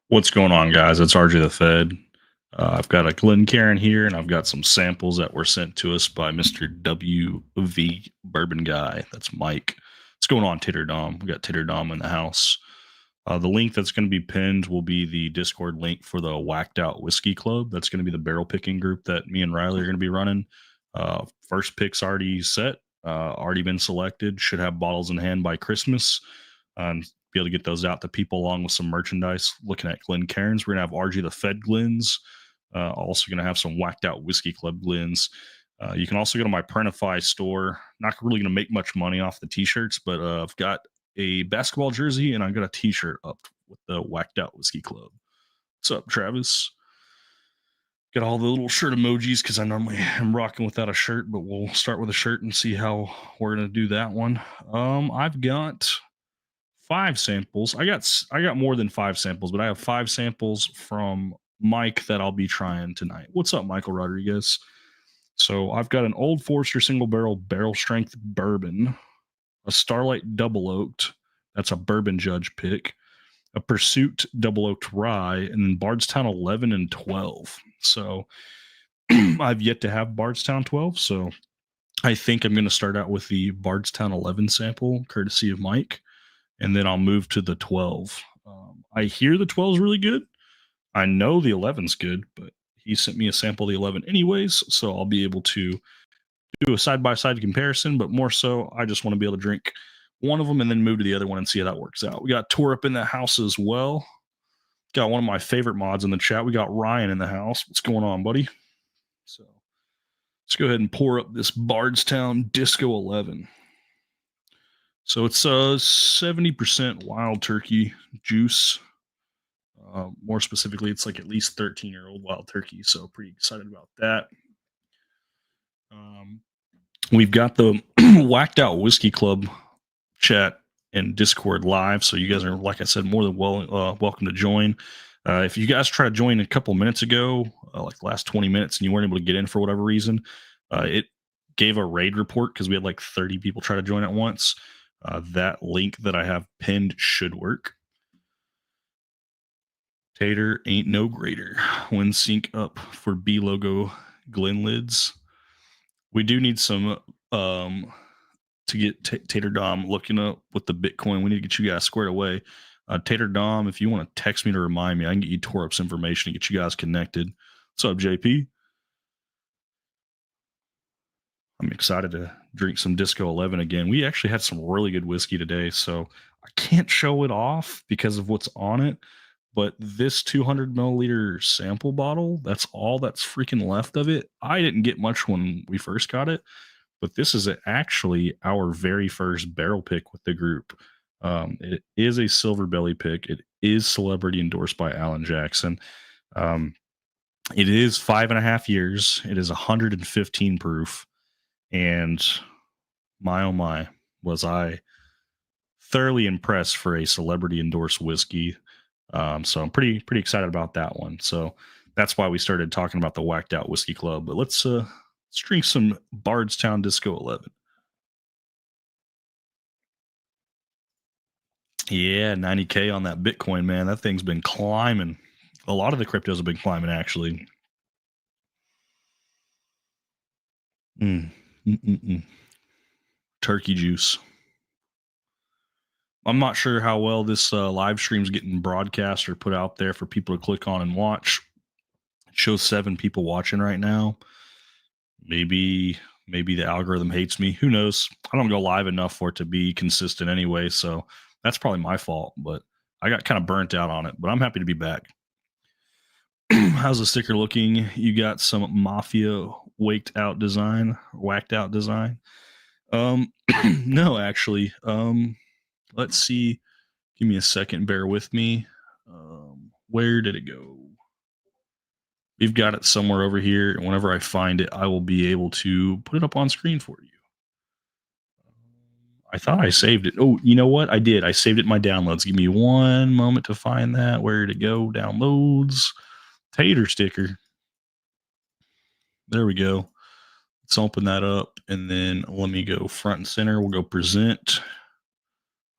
What's going on, guys? It's RJ the Fed. I've got a Glencairn here, and I've got some samples that were sent to us by Mr. WV Bourbon Guy. That's Mike. What's going on, Titter Dom? We got Titter Dom in the house. The link that's going to be pinned will be the Discord link for the Whacked Out Whiskey Club. That's going to be the barrel picking group that me and Riley are going to be running. First pick's already set, already been selected. Should have bottles in hand by Christmas. And be able to get those out to people along with some merchandise. Looking at Glencairns, we're going to have RG the Fed Glens. Also going to have some Whacked Out Whiskey Club Glens. You can also go to my Prentify store. Not really going to make much money off the t-shirts, but I've got a basketball jersey and I've got a t-shirt up with the Whacked Out Whiskey Club. What's up, Travis? Got all the little shirt emojis because I normally am rocking without a shirt, but we'll start with a shirt and see how we're going to do that one. I've got 5 samples. I got more than 5 samples, but I have 5 samples from Mike that I'll be trying tonight. What's up, Michael Rodriguez? So I've got an Old Forester single barrel strength bourbon, a Starlight double oaked. That's a bourbon judge pick. A Pursuit double oaked rye, and then Bardstown 11 and 12. So I've yet to have Bardstown 12, so I think I'm going to start out with the Bardstown 11 sample, courtesy of Mike, and then I'll move to the 12. I hear the 12 is really good. I know the 11's good, but he sent me a sample of the 11 anyways, so I'll be able to do a side-by-side comparison, but more so, I just want to be able to drink one of them and then move to the other one and see how that works out. We got Tor up in the house as well. Got one of my favorite mods in the chat. We got Ryan in the house. What's going on, buddy? So let's go ahead and pour up this Bardstown Disco 11. So it's 70% wild turkey juice. More specifically, it's like at least 13-year-old wild turkey. So pretty excited about that. We've got the Whacked Out Whiskey Club chat and Discord live. So you guys are, like I said, more than welcome to join. If you guys tried to join a couple minutes ago, like the last 20 minutes, and you weren't able to get in for whatever reason, it gave a raid report because we had like 30 people try to join at once. That link that I have pinned should work. Tater ain't no greater. When sync up for B logo Glen lids. We do need some to get Tater Dom looking up with the Bitcoin. We need to get you guys squared away. Tater Dom, if you want to text me to remind me, I can get you Tor Up's information and get you guys connected. What's up, JP? I'm excited to drink some Disco 11 again. We actually had some really good whiskey today, so I can't show it off because of what's on it. But this 200 milliliter sample bottle, that's all that's freaking left of it. I didn't get much when we first got it, but this is actually our very first barrel pick with the group. It is a silver belly pick. It is celebrity endorsed by Alan Jackson. It is 5.5 years. It is 115 proof. And my, oh my, was I thoroughly impressed for a celebrity endorsed whiskey. So I'm pretty excited about that one. So that's why we started talking about the Whacked Out Whiskey Club. But let's drink some Bardstown Disco 11. Yeah, 90K on that Bitcoin, man. That thing's been climbing. A lot of the cryptos have been climbing, actually. Turkey juice. I'm not sure how well this live stream's getting broadcast or put out there for people to click on and watch. It shows 7 people watching right now. Maybe the algorithm hates me. Who knows? I don't go live enough for it to be consistent anyway, so that's probably my fault. But I got kind of burnt out on it. But I'm happy to be back. How's the sticker looking? You got some Mafia whacked out design. No, actually. Let's see. Give me a second. Bear with me. Where did it go? We've got it somewhere over here. And whenever I find it, I will be able to put it up on screen for you. I thought I saved it. Oh, you know what? I did. I saved it in my downloads. Give me one moment to find that. Where did it go? Downloads. Tater sticker. There we go. Let's open that up. And then let me go front and center. We'll go present.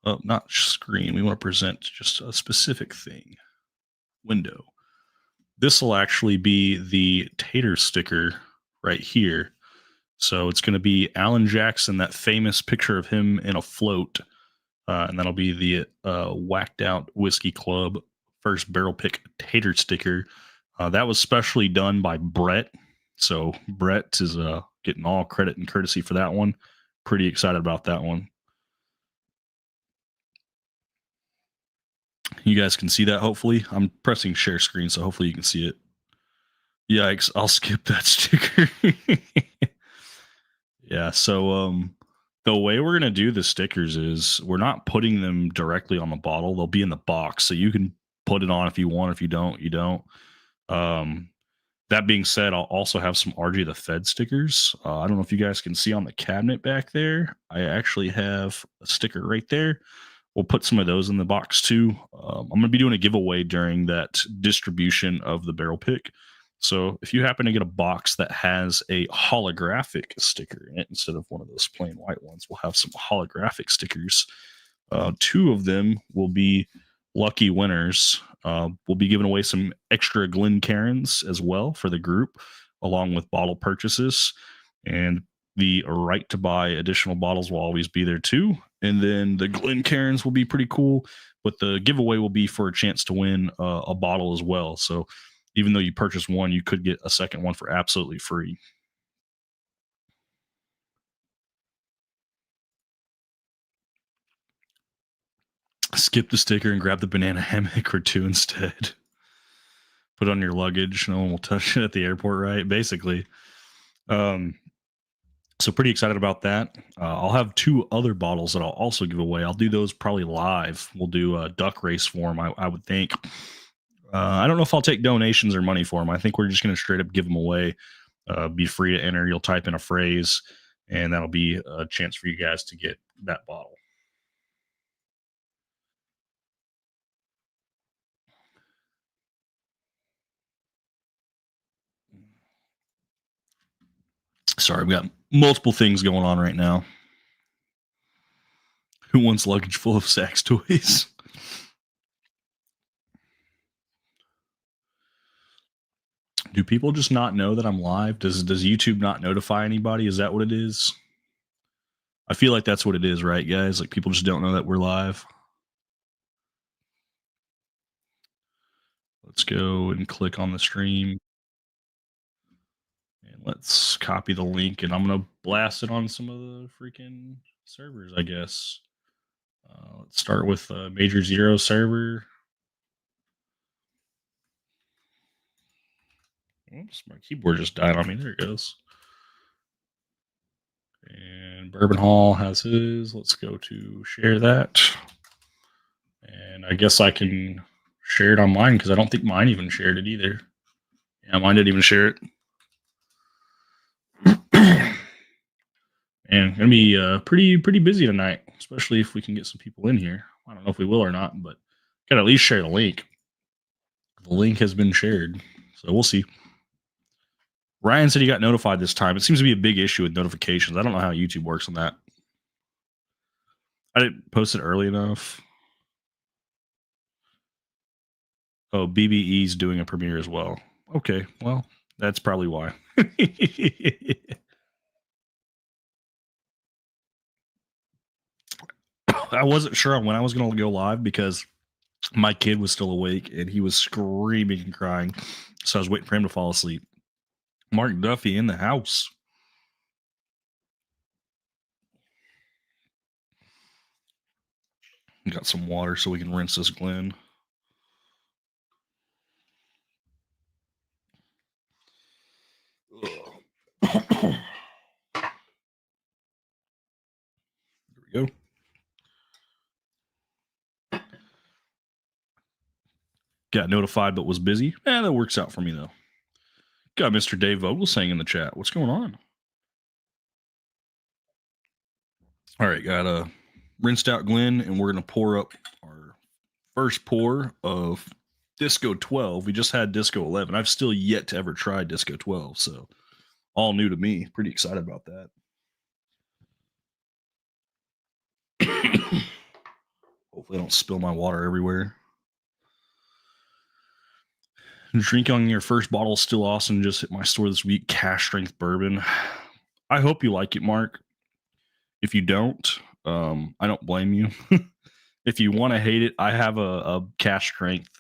Oh, not screen. We want to present just a specific thing. window. This will actually be the tater sticker right here. So it's going to be Alan Jackson, that famous picture of him in a float. And that'll be the whacked out whiskey club first barrel pick tater sticker. That was specially done by Brett. So Brett is getting all credit and courtesy for that one. Pretty excited about that one. You guys can see that hopefully. I'm pressing share screen, so hopefully you can see it. Yikes, I'll skip that sticker. Yeah, so the way we're gonna do the stickers is we're not putting them directly on the bottle. They'll be in the box. So you can put it on if you want. If you don't, you don't. Um that being said, I'll also have some RJ the Fed stickers. I don't know if you guys can see on the cabinet back there. I actually have a sticker right there. We'll put some of those in the box too. I'm going to be doing a giveaway during that distribution of the barrel pick. So if you happen to get a box that has a holographic sticker in it instead of one of those plain white ones, we'll have some holographic stickers. Two of them will be lucky winners. We'll be giving away some extra Glencairns as well for the group, along with bottle purchases. And the right to buy additional bottles will always be there too. And then the Glencairns will be pretty cool, but the giveaway will be for a chance to win a bottle as well. So even though you purchase one, you could get a second one for absolutely free. Skip the sticker and grab the banana hammock or two instead. Put on your luggage. No one will touch it at the airport, right? Basically. Um, so pretty excited about that. I'll have two other bottles that I'll also give away. I'll do those probably live. We'll do a duck race for them, I would think. I don't know if I'll take donations or money for them. I think we're just going to straight up give them away. Be free to enter. You'll type in a phrase, and that'll be a chance for you guys to get that bottle. Sorry, we got multiple things going on right now. Who wants luggage full of sex toys? Do people just not know that I'm live? Does YouTube not notify anybody? Is that what it is? I feel like that's what it is, right, guys? Like people just don't know that we're live. Let's go and click on the stream. And let's copy the link, and I'm gonna blast it on some of the freaking servers, I guess. Let's start with Major Zero server. Oops, my keyboard just died on me. There it goes. And Bourbon Hall has his. Let's go to share that. And I guess I can share it on mine because I don't think mine even shared it either. Yeah, mine didn't even share it. And gonna be pretty busy tonight, especially if we can get some people in here. I don't know if we will or not, but gotta at least share the link. The link has been shared, so we'll see. Ryan said he got notified this time. It seems to be a big issue with notifications. I don't know how YouTube works on that. I didn't post it early enough. Oh, BBE's doing a premiere as well. Okay, well, that's probably why. I wasn't sure on when I was going to go live because my kid was still awake and he was screaming and crying. So I was waiting for him to fall asleep. Mark Duffy in the house. Got some water so we can rinse this Glen. There we go. Got notified but was busy. That works out for me though. Got Mr. Dave Vogel saying in the chat. What's going on? All right, got a rinsed out Glen, and we're gonna pour up our first pour of Disco 12. We just had Disco 11. I've still yet to ever try Disco 12, so all new to me. Pretty excited about that. Hopefully, I don't spill my water everywhere. Drinking your first bottle of Still Awesome just hit my store this week. Cash strength bourbon. I hope you like it, Mark. If you don't, I don't blame you. If you want to hate it, I have a cash strength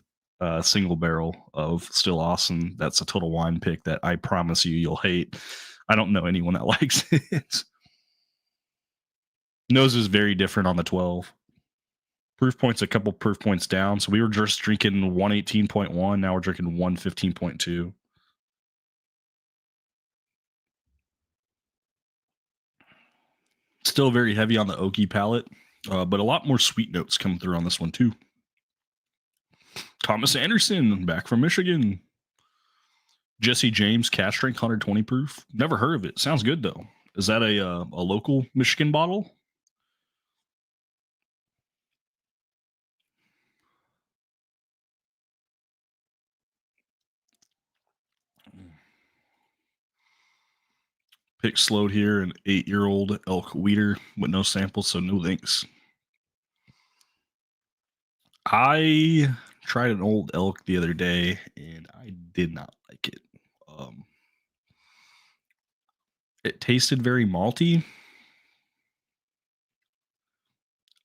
single barrel of Still Awesome. That's a Total Wine pick that I promise you'll hate. I don't know anyone that likes it. Nose is very different on the 12. Proof points a couple proof points down. So we were just drinking 118.1. Now we're drinking 115.2. Still very heavy on the oaky palate, but a lot more sweet notes come through on this one too. Thomas Anderson, back from Michigan. Jesse James, cash strength, 120 proof. Never heard of it. Sounds good though. Is that a local Michigan bottle? Pick slowed here, an 8-year-old elk weeder with no samples, so no thanks. I tried an old elk the other day, and I did not like it. It tasted very malty.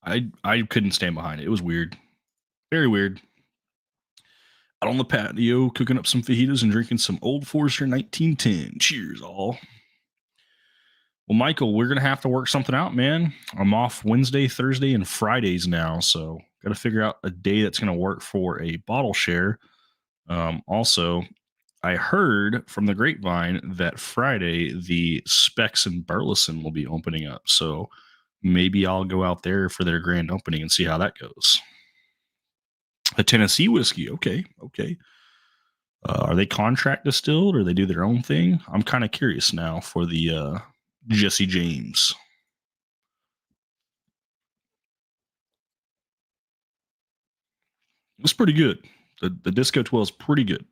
I couldn't stand behind it. It was weird, very weird. Out on the patio, cooking up some fajitas and drinking some Old Forester 1910. Cheers, all. Well, Michael, we're gonna have to work something out, man. I'm off Wednesday, Thursday, and Fridays now, so got to figure out a day that's gonna work for a bottle share. Also, I heard from the grapevine that Friday the Specs in Burleson will be opening up, so maybe I'll go out there for their grand opening and see how that goes. A Tennessee whiskey, okay, okay. Are they contract distilled or they do their own thing? I'm kind of curious now for the Jesse James. It's pretty good. The Disco 12 is pretty good.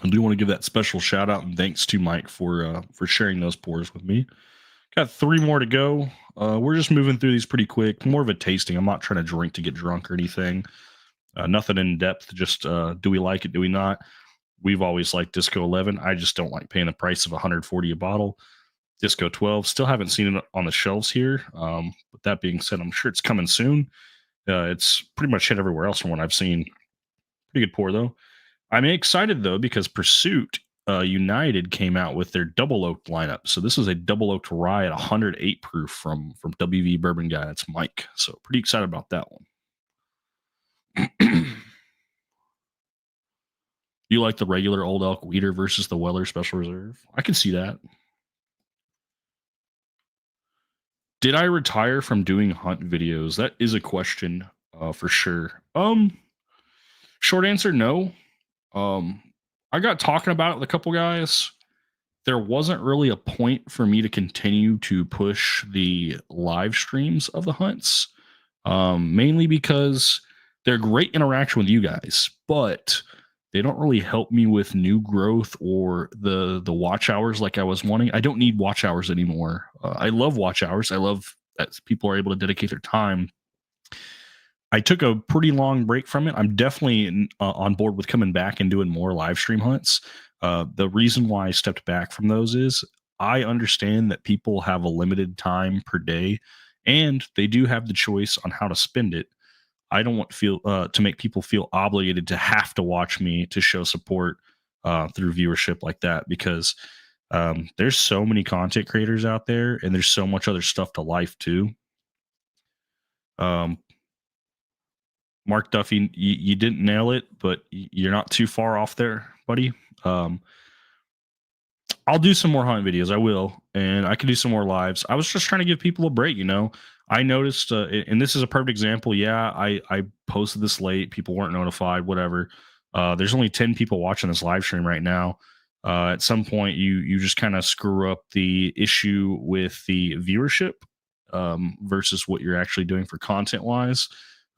I do want to give that special shout out and thanks to Mike for sharing those pours with me. Got 3 more to go. We're just moving through these pretty quick. More of a tasting. I'm not trying to drink to get drunk or anything. Nothing in depth. Just do we like it? Do we not? We've always liked Disco 11. I just don't like paying the price of 140 a bottle. Disco 12. Still haven't seen it on the shelves here. But that being said, I'm sure it's coming soon. It's pretty much hit everywhere else from what I've seen. Pretty good pour though. I'm excited though because Pursuit United came out with their double oaked lineup. So this is a double oaked rye at 108 proof from WV Bourbon Guy. That's Mike. So pretty excited about that one. You like the regular Old Elk Weeder versus the Weller Special Reserve? I can see that. Did I retire from doing hunt videos? That is a question for sure. Short answer, no. Um, I got talking about it with a couple guys. There wasn't really a point for me to continue to push the live streams of the hunts, mainly because they're great interaction with you guys, but they don't really help me with new growth or the watch hours like I was wanting. I don't need watch hours anymore. I love watch hours. I love that people are able to dedicate their time. I took a pretty long break from it. I'm definitely on board with coming back and doing more live stream hunts. The reason why I stepped back from those is I understand that people have a limited time per day, and they do have the choice on how to spend it. I don't want to make people feel obligated to have to watch me to show support through viewership like that because there's so many content creators out there, and there's so much other stuff to life too. Um, Mark Duffy, you didn't nail it, but you're not too far off there, buddy. I'll do some more hunt videos. I will, and I can do some more lives. I was just trying to give people a break. I noticed, and this is a perfect example. Yeah, I posted this late. People weren't notified. Whatever. There's only 10 people watching this live stream right now. At some point, you just kind of screw up the issue with the viewership versus what you're actually doing for content wise.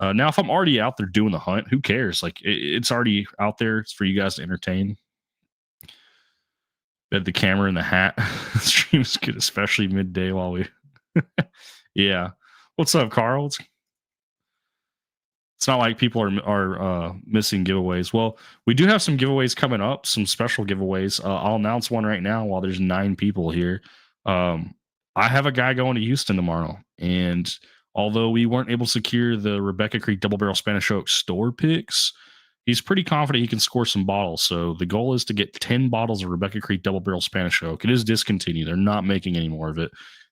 Now, if I'm already out there doing the hunt, who cares? Like it's already out there. It's for you guys to entertain. Had the camera in the hat. Streams good, especially midday while we. Yeah. What's up, Carl? What's It's not like people are missing giveaways. Well, we do have some giveaways coming up, some special giveaways. I'll announce one right now while there's 9 people here. Um, I have a guy going to Houston tomorrow, and although we weren't able to secure the Rebecca Creek Double Barrel Spanish Oak store picks, he's pretty confident he can score some bottles. So the goal is to get 10 bottles of Rebecca Creek Double Barrel Spanish Oak. It is discontinued; they're not making any more of it,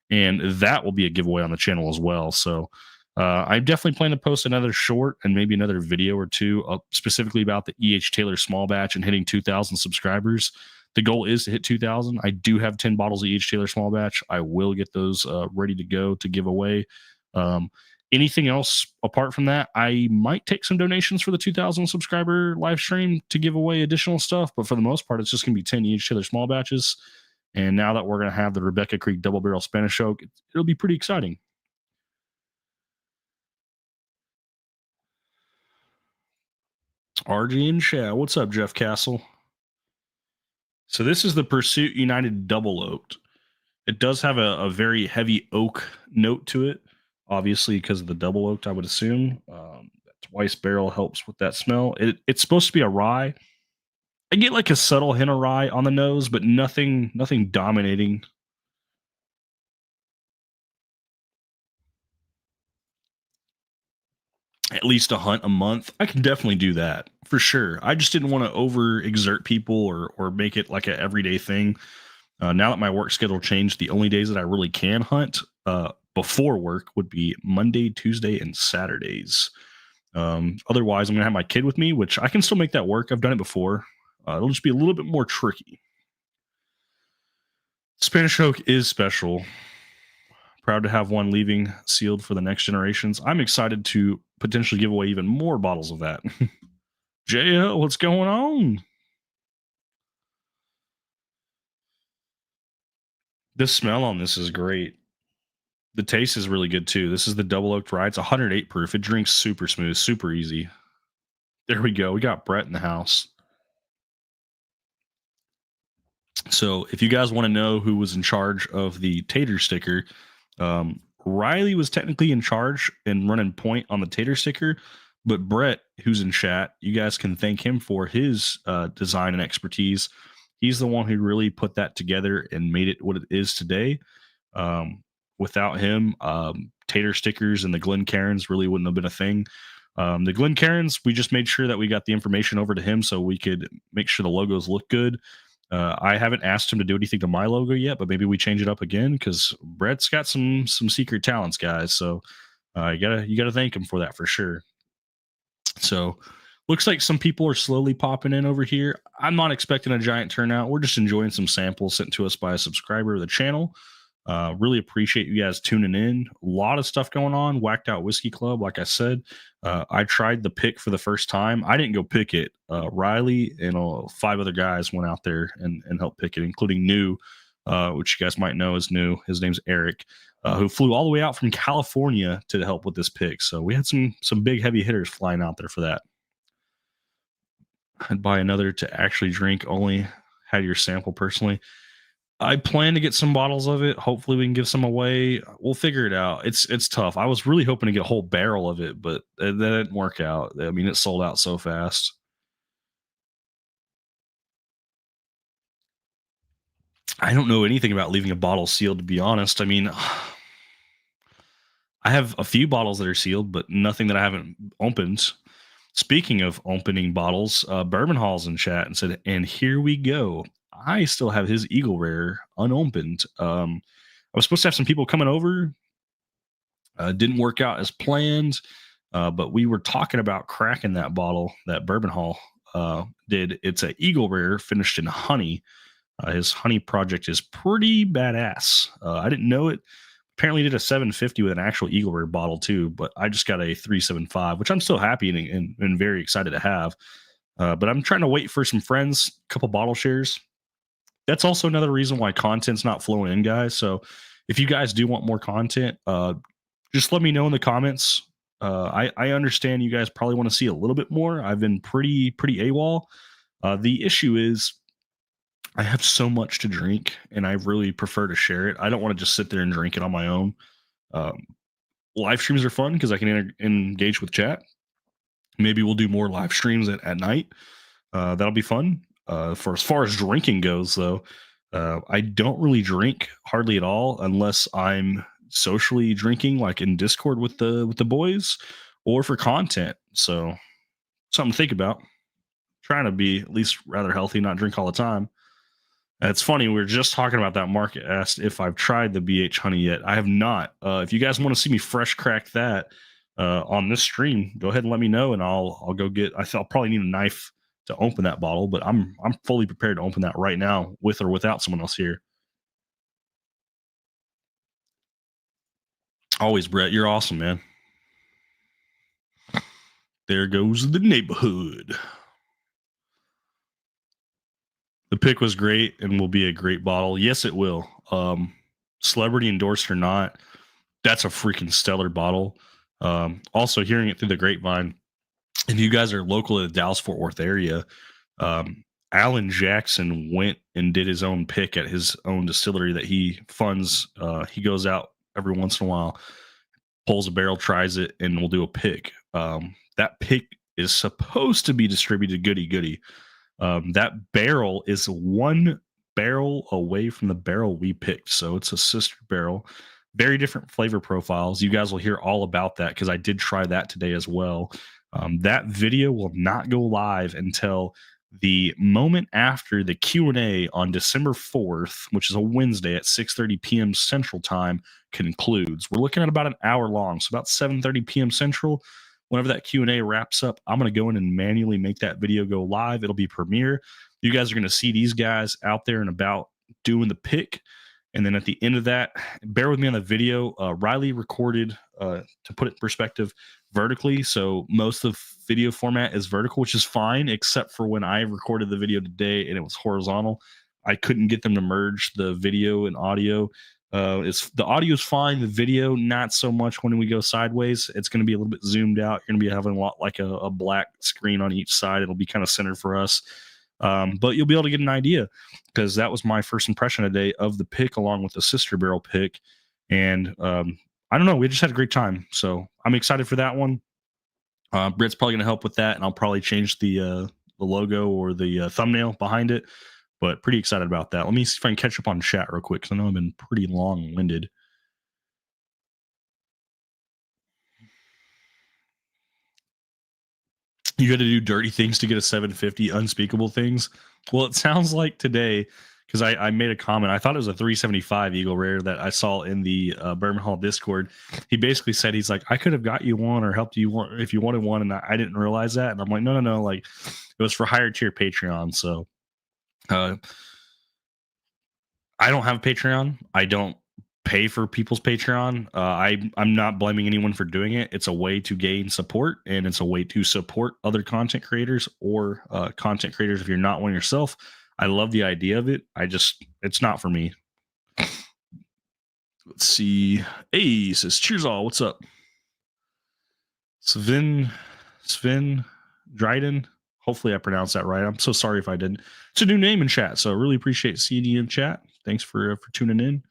and that will be a giveaway on the channel as well. So I definitely plan to post another short and maybe another video or two specifically about the EH Taylor small batch and hitting 2,000 subscribers. The goal is to hit 2,000. I do have 10 bottles of EH Taylor small batch. I will get those ready to go to give away. Um, Anything else apart from that, I might take some donations for the 2,000 subscriber live stream to give away additional stuff. But for the most part, it's just going to be 10 EH Taylor small batches. And now that we're going to have the Rebecca Creek Double Barrel Spanish Oak, it'll be pretty exciting. RG and Shad. What's up, Jeff Castle? So this is the Pursuit United Double Oaked. It does have a very heavy oak note to it, obviously because of the double oaked. I would assume twice barrel helps with that smell. It's supposed to be a rye. I get like a subtle hint of rye on the nose, but nothing dominating. At least a hunt a month. I can definitely do that for sure. I just didn't want to overexert people or make it like an everyday thing. Now that my work schedule changed, the only days that I really can hunt before work would be Monday, Tuesday, and Saturdays. Otherwise, I'm going to have my kid with me, which I can still make that work. I've done it before. It'll just be a little bit more tricky. Spanish oak is special. Proud to have one leaving sealed for the next generations. I'm excited to potentially give away even more bottles of that. JL, what's going on? The smell on this is great. The taste is really good too. This is the double oaked rye. It's 108 proof. It drinks super smooth, super easy. There we go. We got Brett in the house. So if you guys want to know who was in charge of the tater sticker, Riley was technically in charge and running point on the tater sticker, but Brett, who's in chat, you guys can thank him for his design and expertise. He's the one who really put that together and made it what it is today. Without him, tater stickers and the Glencairns really wouldn't have been a thing. The Glencairns, we just made sure that we got the information over to him so we could make sure the logos look good. I haven't asked him to do anything to my logo yet, but maybe we change it up again because Brett's got some secret talents, guys. So you gotta thank him for that for sure. So looks like some people are slowly popping in over here. I'm not expecting a giant turnout. We're just enjoying some samples sent to us by a subscriber of the channel. Really appreciate you guys tuning in. A lot of stuff going on. Whacked Out Whiskey Club, like I said. I tried the pick for the first time. I didn't go pick it. Riley and 5 other guys went out there and helped pick it, including New, which you guys might know is New. His name's Eric, who flew all the way out from California to help with this pick. So we had some big heavy hitters flying out there for that. I'd buy another to actually drink. Only had your sample personally. I plan to get some bottles of it. Hopefully, we can give some away. We'll figure it out. It's tough. I was really hoping to get a whole barrel of it, but that didn't work out. I mean, it sold out so fast. I don't know anything about leaving a bottle sealed, to be honest. I mean, I have a few bottles that are sealed, but nothing that I haven't opened. Speaking of opening bottles, Bourbon Hall's in chat and said, "And here we go." I still have his Eagle Rare unopened. I was supposed to have some people coming over. Didn't work out as planned, but we were talking about cracking that bottle that Bourbon Hall did. It's an Eagle Rare finished in honey. His honey project is pretty badass. I didn't know it. Apparently did a 750 with an actual Eagle Rare bottle too, but I just got a 375, which I'm still happy and very excited to have. But I'm trying to wait for some friends, a couple bottle shares. That's also another reason why content's not flowing in, guys. So if you guys do want more content, just let me know in the comments. I understand you guys probably want to see a little bit more. I've been pretty AWOL. The issue is I have so much to drink, and I really prefer to share it. I don't want to just sit there and drink it on my own. Um, Live streams are fun because I can engage with chat, Maybe we'll do more live streams at night. That'll be fun. For as far as drinking goes, though, I don't really drink hardly at all unless I'm socially drinking, like in Discord with the boys, or for content. So something to think about. Trying to be at least rather healthy, not drink all the time. It's funny. We were just talking about that. Mark asked if I've tried the BH honey yet. I have not. If you guys want to see me fresh crack that on this stream, go ahead and let me know, and I'll go get. I'll probably need a knife to open that bottle, but I'm fully prepared to open that right now, with or without someone else here. Always, Brett. You're awesome, man. There goes the neighborhood. The pick was great and will be a great bottle. Yes, it will. Celebrity endorsed or not, that's a freaking stellar bottle. Also, hearing it through the grapevine, if you guys are local to the Dallas Fort Worth area, Alan Jackson went and did his own pick at his own distillery that he funds. He goes out every once in a while, pulls a barrel, tries it, and we'll do a pick. That pick is supposed to be distributed goody goody. That barrel is one barrel away from the barrel we picked. So it's a sister barrel. Very different flavor profiles. You guys will hear all about that because I did try that today as well. That video will not go live until the moment after the Q&A on December 4th, which is a Wednesday at 6:30 p.m. Central Time, concludes. We're looking at about an hour long, so about 7:30 p.m. Central. Whenever that Q&A wraps up, I'm going to go in and manually make that video go live. It'll be premiere. You guys are going to see these guys out there and about doing the pick. And then at the end of that, bear with me on the video. Riley recorded, to put it in perspective, vertically. So most of the video format is vertical, which is fine, except for when I recorded the video today and it was horizontal. I couldn't get them to merge the video and audio. It's the audio is fine, the video not so much. When we go sideways, it's going to be a little bit zoomed out. You're going to be having a lot like a black screen on each side. It'll be kind of centered for us. But you'll be able to get an idea because that was my first impression today of the pick along with the sister barrel pick. And I don't know, we just had a great time. So I'm excited for that one. Britt's probably going to help with that, and I'll probably change the logo or the thumbnail behind it. But pretty excited about that. Let me see if I can catch up on chat real quick because I know I've been pretty long-winded. You got to do dirty things to get a 750, unspeakable things. Well, it sounds like today, because I made a comment. I thought it was a 375 Eagle Rare that I saw in the Bourbon Hall Discord. He basically said, he's like, I could have got you one or helped you one if you wanted one, and I didn't realize that. And I'm like, no. Like, it was for higher tier Patreon. So I don't have a Patreon. I don't pay for people's Patreon. I'm not blaming anyone for doing it. It's a way to gain support, and it's a way to support other content creators or content creators if you're not one yourself. I love the idea of it. It's not for me. Let's see. Hey, says cheers all. What's up? Sven Dryden. Hopefully I pronounced that right. I'm so sorry if I didn't. It's a new name in chat, so I really appreciate seeing you in chat. Thanks for tuning in.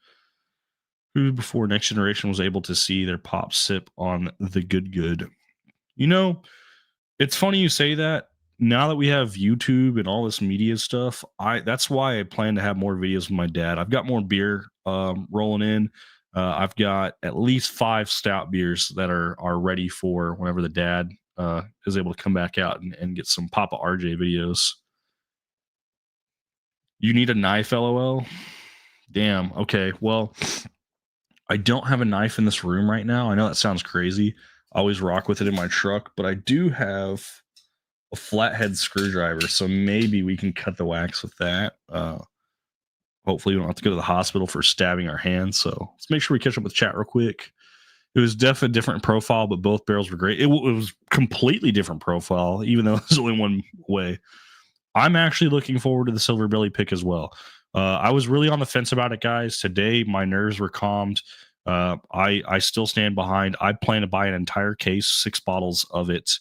Who before Next Generation was able to see their pop sip on the good? You know, it's funny you say that. Now that we have YouTube and all this media stuff, that's why I plan to have more videos with my dad. I've got more beer rolling in. I've got at least 5 stout beers that are ready for whenever the dad is able to come back out and get some Papa RJ videos. You need a knife, LOL. Damn. Okay. Well, I don't have a knife in this room right now. I know that sounds crazy. I always rock with it in my truck, but I do have a flathead screwdriver, so maybe we can cut the wax with that. Hopefully, we don't have to go to the hospital for stabbing our hands. So let's make sure we catch up with chat real quick. It was definitely a different profile, but both barrels were great. It was completely different profile, even though there's only one way. I'm actually looking forward to the Silver Belly pick as well. I was really on the fence about it, guys. Today, my nerves were calmed. I still stand behind. I plan to buy an entire case, 6 bottles of it,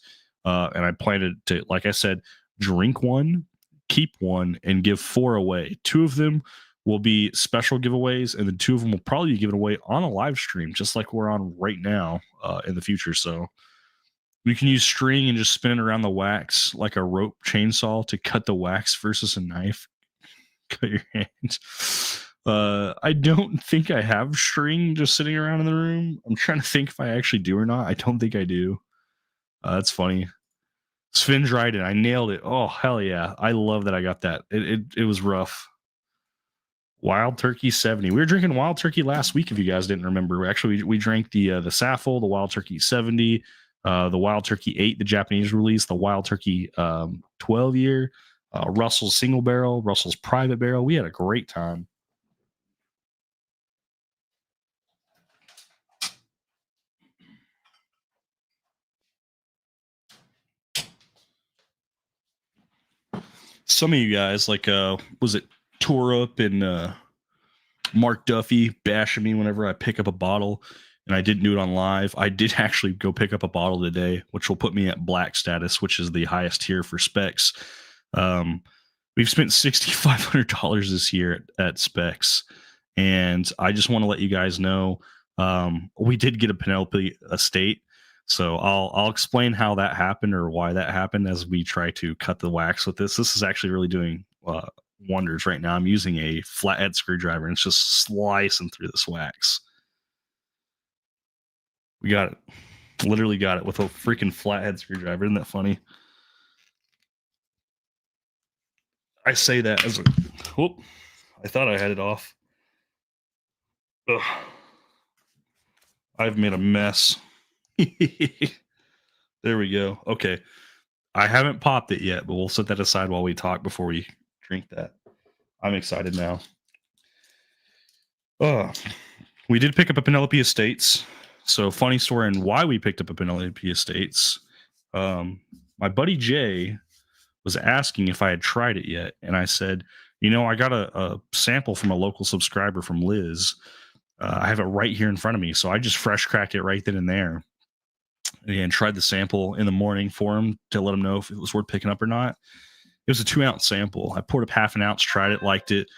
and I plan to, like I said, drink one, keep one, and give 4 away. 2 of them will be special giveaways, and then 2 of them will probably be given away on a live stream, just like we're on right now in the future. So You can use string and just spin it around the wax like a rope chainsaw to cut the wax versus a knife. Cut your hands. I don't think I have string just sitting around in the room. I'm trying to think if I actually do or not. I don't think I do. That's funny. Sven Dryden, I nailed it. Oh hell yeah! I love that I got that. It was rough. Wild Turkey 70. We were drinking Wild Turkey last week. If you guys didn't remember, actually we drank the Saffel, the Wild Turkey 70, the Wild Turkey 8, the Japanese release, the Wild Turkey 12 year, Russell's single barrel, Russell's private barrel. We had a great time. Some of you guys like was it Tore Up and Mark Duffy bashing me whenever I pick up a bottle, and I didn't do it on live. I did actually go pick up a bottle today, which will put me at black status, which is the highest tier for specs. We've spent $6,500 this year at specs, and I just want to let you guys know we did get a Penelope estate. So I'll explain how that happened or why that happened as we try to cut the wax with this. This is actually really doing wonders right now. I'm using a flathead screwdriver and it's just slicing through this wax. We got it. Literally got it with a freaking flathead screwdriver. Isn't that funny? I say that as a whoop. I thought I had it off. Ugh. I've made a mess. There we go. Okay. I haven't popped it yet, but we'll set that aside while we talk before we drink that. I'm excited now. We did pick up a Penelope Estates. So funny story on why we picked up a Penelope Estates. My buddy Jay was asking if I had tried it yet. And I said, I got a sample from a local subscriber from Liz. I have it right here in front of me. So I just fresh cracked it right then and there. And tried the sample in the morning for him to let him know if it was worth picking up or not. It was a 2-ounce sample. I poured up half an ounce, tried it, liked it,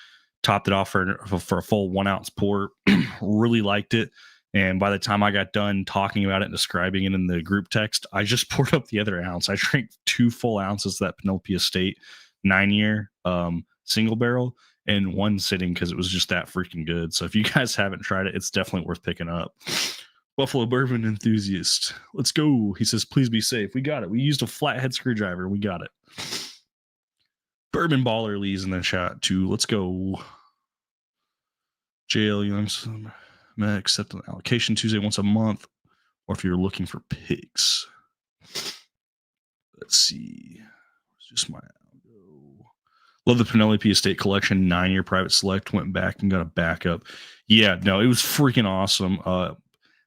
topped it off for a full 1-ounce pour. Really liked it. And by the time I got done talking about it and describing it in the group text, I just poured up the other ounce. I drank 2 full ounces of that Penelope Estate 9-year single barrel in one sitting because it was just that freaking good. So if you guys haven't tried it, it's definitely worth picking up. Buffalo Bourbon Enthusiast. Let's go. He says, please be safe. We got it. We used a flathead screwdriver. We got it. Bourbon Baller Lee's in the chat too. Let's go. JL Young's accept an allocation Tuesday once a month, or if you're looking for picks. Let's see. It's just my love the Penelope Estate Collection 9-year private select. Went back and got a backup. Yeah, no, it was freaking awesome.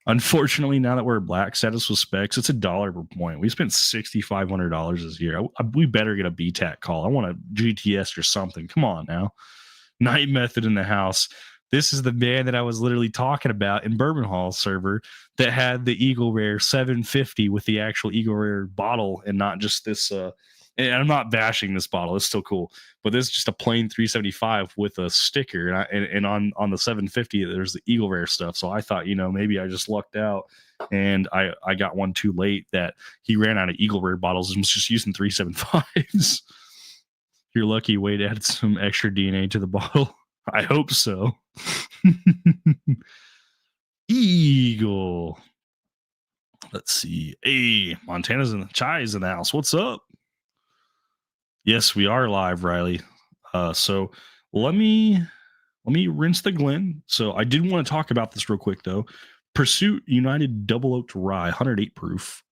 Unfortunately, now that we're black status with specs, it's $1 per point. We spent $6,500 this year. We better get a BTAC call. I want a GTS or something. Come on now. Night Method in the house. This is the man that I was literally talking about in Bourbon Hall server that had the Eagle Rare 750 with the actual Eagle Rare bottle and not just this. And I'm not bashing this bottle. It's still cool. But this is just a plain 375 with a sticker. And on the 750, there's the Eagle Rare stuff. So I thought, maybe I just lucked out. And I got one too late that he ran out of Eagle Rare bottles and was just using 375s. You're lucky Wade added some extra DNA to the bottle. I hope so. Eagle. Let's see. Hey, Montana's in the Chai's in the house. What's up? Yes, we are live, Riley. So let me rinse the Glen. So I did want to talk about this real quick though. Pursuit United Double Oaked Rye, 108 proof.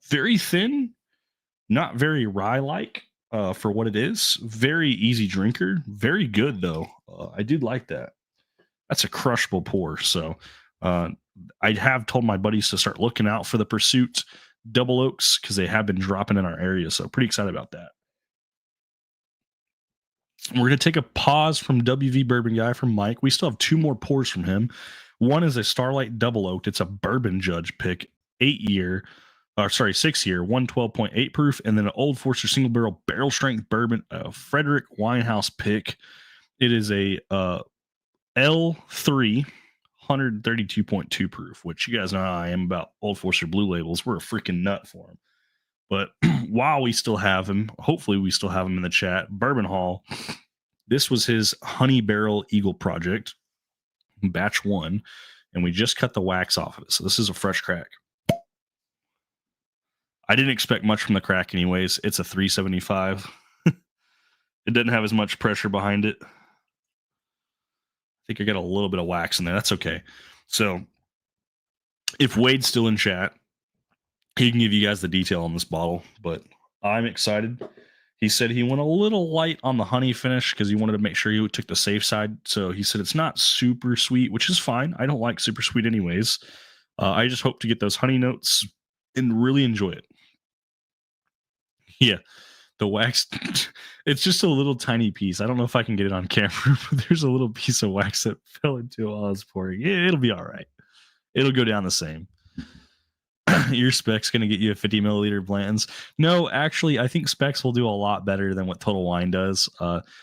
Very thin, not very rye-like for what it is. Very easy drinker. Very good though. I did like that. That's a crushable pour. So I have told my buddies to start looking out for the Pursuit Double Oaks because they have been dropping in our area. So pretty excited about that. We're going to take a pause from WV Bourbon Guy from Mike. We still have 2 more pours from him. One is a Starlight Double Oaked. It's a Bourbon Judge pick, 6-year, 112.8 proof. And then an Old Forester single barrel strength bourbon, Frederick Winehouse pick. It is a L3, 132.2 proof, which you guys know how I am about Old Forester Blue Labels. We're a freaking nut for them. But while we still have him, hopefully we still have him in the chat. Bourbon Hall, this was his Honey Barrel Eagle project, batch one, and we just cut the wax off of it. So this is a fresh crack. I didn't expect much from the crack, anyways. It's a 375. It doesn't have as much pressure behind it. I think I got a little bit of wax in there. That's okay. So if Wade's still in chat, he can give you guys the detail on this bottle, but I'm excited. He said he went a little light on the honey finish because he wanted to make sure he took the safe side. So he said it's not super sweet, which is fine. I don't like super sweet anyways. I just hope to get those honey notes and really enjoy it. Yeah, the wax, it's just a little tiny piece. I don't know if I can get it on camera, but there's a little piece of wax that fell into it while I was pouring. Yeah, it'll be all right. It'll go down the same. Your Specs going to get you a 50 milliliter Blanton's. No, actually, I think Specs will do a lot better than what Total Wine does.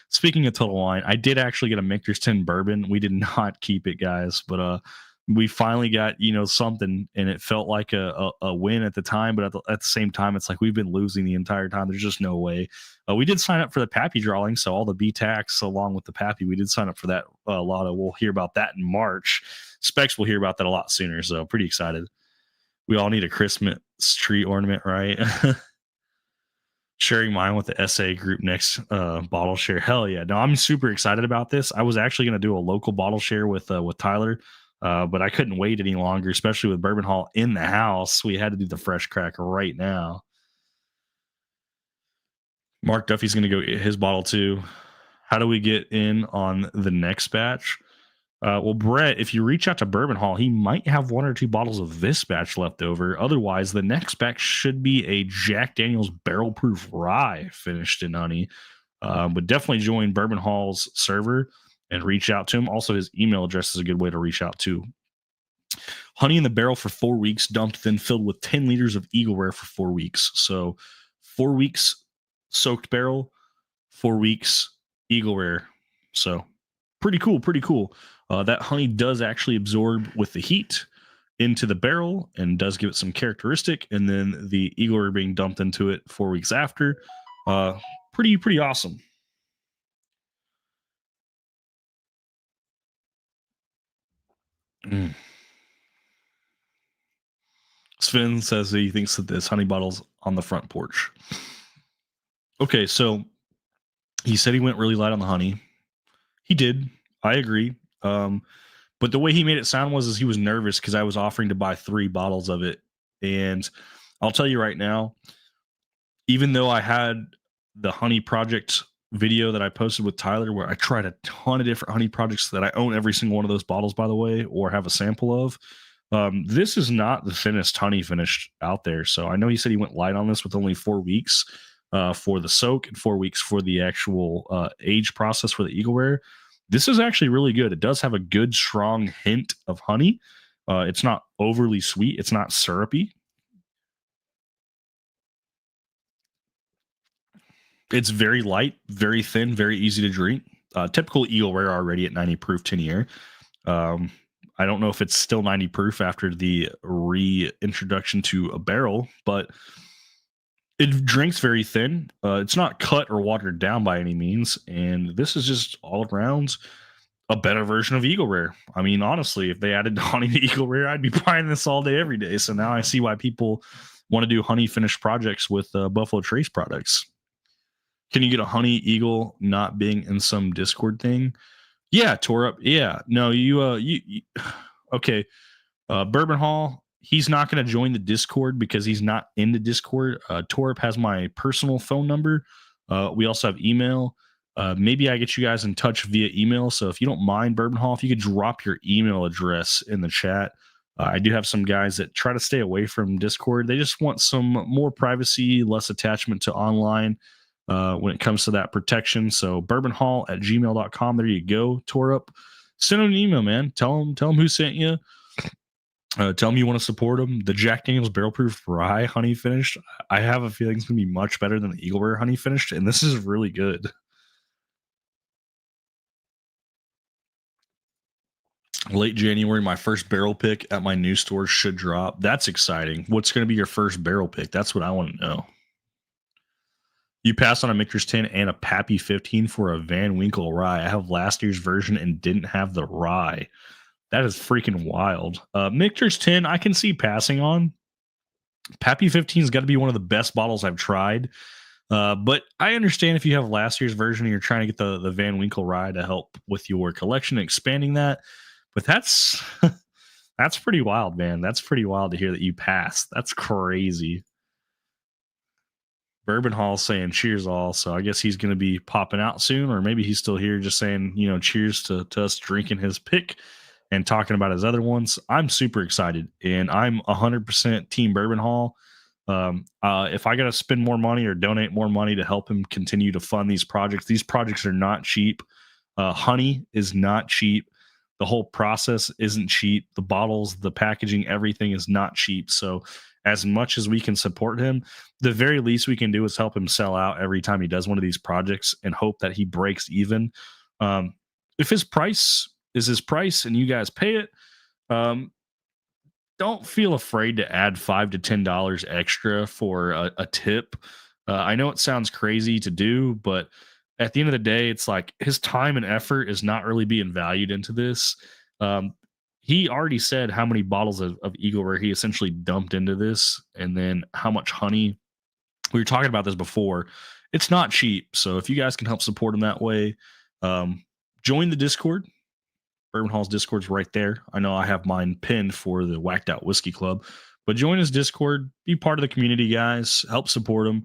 Speaking of Total Wine, I did actually get a Michter's 10 bourbon. We did not keep it, guys, but we finally got something, and it felt like a win at the time. But at the same time, it's like we've been losing the entire time. There's just no way. We did sign up for the Pappy drawing, so all the B tax along with the Pappy, we did sign up for that. A lot of we'll hear about that in March. Specs will hear about that a lot sooner, so pretty excited. We all need a Christmas tree ornament, right? Sharing mine with the SA group next bottle share. Hell yeah. No, I'm super excited about this. I was actually going to do a local bottle share with Tyler, but I couldn't wait any longer, especially with Bourbon Hall in the house. We had to do the fresh crack right now. Mark Duffy's going to go get his bottle too. How do we get in on the next batch? Well, Brett, if you reach out to Bourbon Hall, he might have one or two bottles of this batch left over. Otherwise, the next batch should be a Jack Daniel's barrel proof rye finished in honey. But definitely join Bourbon Hall's server and reach out to him. Also, his email address is a good way to reach out to. Honey in the barrel for 4 weeks, dumped, then filled with 10 liters of Eagleware for 4 weeks. So 4 weeks soaked barrel, 4 weeks Eagleware. So pretty cool, pretty cool. That honey does actually absorb with the heat into the barrel and does give it some characteristic. And then the Eagle being dumped into it 4 weeks after. Pretty awesome. Sven says he thinks that this honey bottle's on the front porch. Okay, so he said he went really light on the honey. He did. I agree. But the way he made it sound was he was nervous because I was offering to buy 3 bottles of it. And I'll tell you right now, even though I had the honey project video that I posted with Tyler where I tried a ton of different honey projects that I own every single one of those bottles, by the way, or have a sample of. This is not the thinnest honey finished out there. So I know he said he went light on this with only 4 weeks for the soak and 4 weeks for the actual age process for the Eagleware. This is actually really good. It does have a good, strong hint of honey. It's not overly sweet. It's not syrupy. It's very light, very thin, very easy to drink. Typical Eagleware already at 90 proof 10 year. I don't know if it's still 90 proof after the reintroduction to a barrel, but it drinks very thin. It's not cut or watered down by any means. And this is just all around a better version of Eagleware. I mean, honestly, if they added honey to Eagleware, I'd be buying this all day, every day. So now I see why people want to do honey finished projects with Buffalo Trace products. Can you get a honey eagle not being in some Discord thing? Yeah, tore up. Yeah, no, you okay. Bourbon Hall, he's not going to join the Discord because he's not in the Discord. Torp has my personal phone number. We also have email. Maybe I get you guys in touch via email. So if you don't mind, Bourbon Hall, if you could drop your email address in the chat. I do have some guys that try to stay away from Discord. They just want some more privacy, less attachment to online when it comes to that protection. So bourbonhall@gmail.com. There you go. Tore up. Send them an email, man. Tell them who sent you. Tell them you want to support them. The Jack Daniel's Barrel Proof Rye Honey Finished. I have a feeling it's going to be much better than the Eagleware Honey Finished, and this is really good. Late January, my first barrel pick at my new store should drop. That's exciting. What's going to be your first barrel pick? That's what I want to know. You passed on a Michter's 10 and a Pappy 15 for a Van Winkle rye. I have last year's version and didn't have the rye. That is freaking wild. Michter's 10, I can see passing on. Pappy 15's got to be one of the best bottles I've tried. But I understand if you have last year's version and you're trying to get the Van Winkle rye to help with your collection, expanding that. But that's that's pretty wild, man. That's pretty wild to hear that you passed. That's crazy. Bourbon Hall saying cheers all. So I guess he's going to be popping out soon, or maybe he's still here just saying, cheers to us drinking his pick and talking about his other ones. I'm super excited, and I'm 100% Team Bourbon Hall. If I got to spend more money or donate more money to help him continue to fund these projects are not cheap. Honey is not cheap. The whole process isn't cheap. The bottles, the packaging, everything is not cheap. So as much as we can support him, the very least we can do is help him sell out every time he does one of these projects and hope that he breaks even. If his price is his price and you guys pay it, don't feel afraid to add $5 to $10 extra for a tip. I know it sounds crazy to do, but at the end of the day, it's like his time and effort is not really being valued into this. He already said how many bottles of Eagle Rare he essentially dumped into this, and then how much honey. We were talking about this before. It's not cheap. So if you guys can help support him that way, join the Discord. Bourbon Hall's Discord's right there. I know I have mine pinned for the Whacked Out Whiskey Club, but join his Discord, be part of the community, guys. Help support him.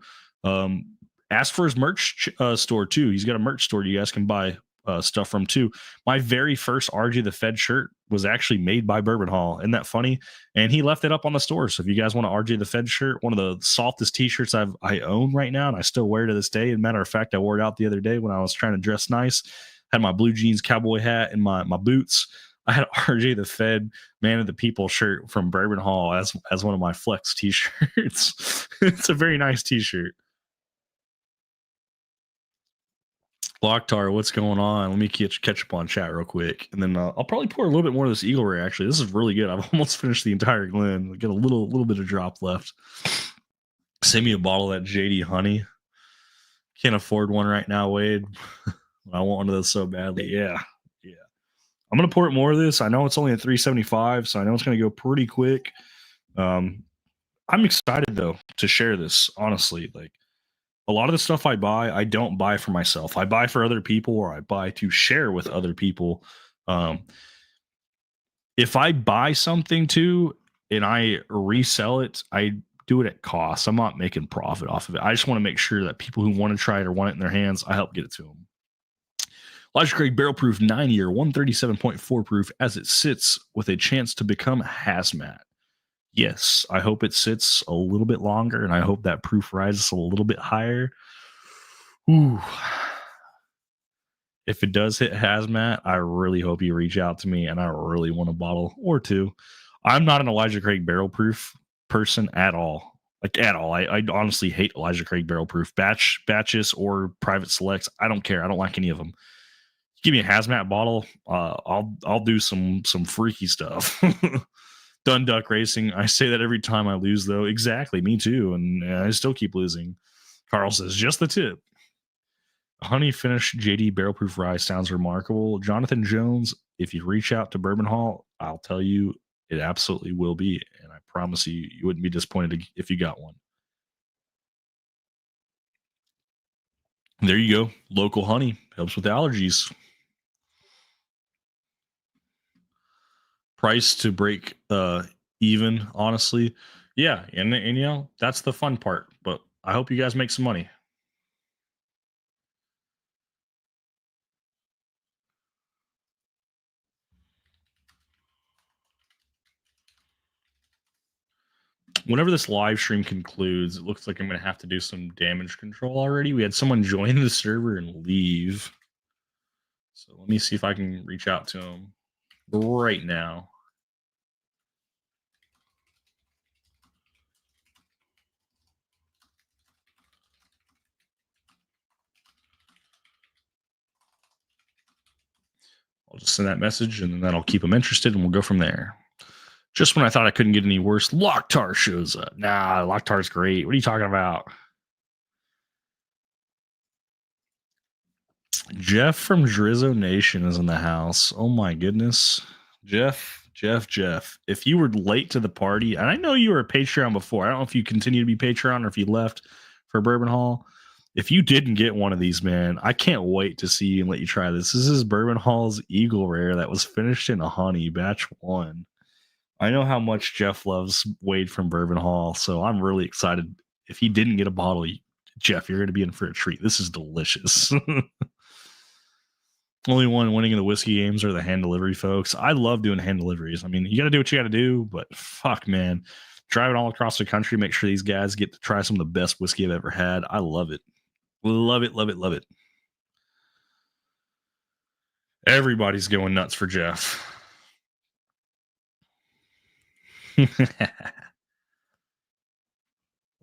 Ask for his merch store too. He's got a merch store you guys can buy stuff from too. My very first RJ the Fed shirt was actually made by Bourbon Hall. Isn't that funny? And he left it up on the store. So if you guys want an RJ the Fed shirt, one of the softest t-shirts I own right now, and I still wear to this day. As a matter of fact, I wore it out the other day when I was trying to dress nice. Had my blue jeans cowboy hat and my boots. I had RJ the Fed Man of the People shirt from Bourbon Hall as one of my flex t-shirts. It's a very nice t-shirt. Locktar, what's going on? Let me catch up on chat real quick, and then I'll probably pour a little bit more of this Eagle Rare. Actually, this is really good. I've almost finished the entire Glen. Got a little bit of drop left. Send me a bottle of that JD Honey. Can't afford one right now, Wade. I want one of those so badly. Yeah. I'm gonna pour it more of this. I know it's only at 375, so I know it's gonna go pretty quick. I'm excited though to share this. Honestly, like a lot of the stuff I buy, I don't buy for myself. I buy for other people, or I buy to share with other people. If I buy something too and I resell it, I do it at cost. I'm not making profit off of it. I just want to make sure that people who want to try it or want it in their hands, I help get it to them. Elijah Craig Barrel Proof 9-year, 137.4 proof as it sits with a chance to become hazmat. Yes, I hope it sits a little bit longer, and I hope that proof rises a little bit higher. Ooh. If it does hit hazmat, I really hope you reach out to me, and I really want a bottle or two. I'm not an Elijah Craig Barrel Proof person at all. Like at all. I honestly hate Elijah Craig Barrel Proof. Batches or private selects. I don't care. I don't like any of them. Give me a hazmat bottle. I'll do some freaky stuff. Done duck racing. I say that every time I lose, though. Exactly, me too, and I still keep losing. Carl says just the tip. Honey finished JD barrel proof rye sounds remarkable. Jonathan Jones, if you reach out to Bourbon Hall, I'll tell you it absolutely will be, and I promise you wouldn't be disappointed if you got one. There you go. Local honey helps with allergies. Price to break even, honestly. Yeah, and that's the fun part. But I hope you guys make some money. Whenever this live stream concludes, it looks like I'm going to have to do some damage control already. We had someone join the server and leave. So let me see if I can reach out to him right now. I'll just send that message, and then that'll keep them interested, and we'll go from there. Just when I thought I couldn't get any worse, Locktar shows up. Nah, Locktar's great. What are you talking about? Jeff from Drizzo Nation is in the house. Oh my goodness. Jeff. If you were late to the party, and I know you were a Patreon before, I don't know if you continue to be Patreon or if you left for Bourbon Hall. If you didn't get one of these, man, I can't wait to see you and let you try this. This is Bourbon Hall's Eagle Rare that was finished in a honey, batch 1. I know how much Jeff loves Wade from Bourbon Hall, so I'm really excited. If he didn't get a bottle, Jeff, you're going to be in for a treat. This is delicious. Only one winning in the whiskey games are the hand delivery folks. I love doing hand deliveries. I mean, you got to do what you got to do, but fuck, man. Driving all across the country, make sure these guys get to try some of the best whiskey I've ever had. I love it. Love it, love it, love it. Everybody's going nuts for Jeff.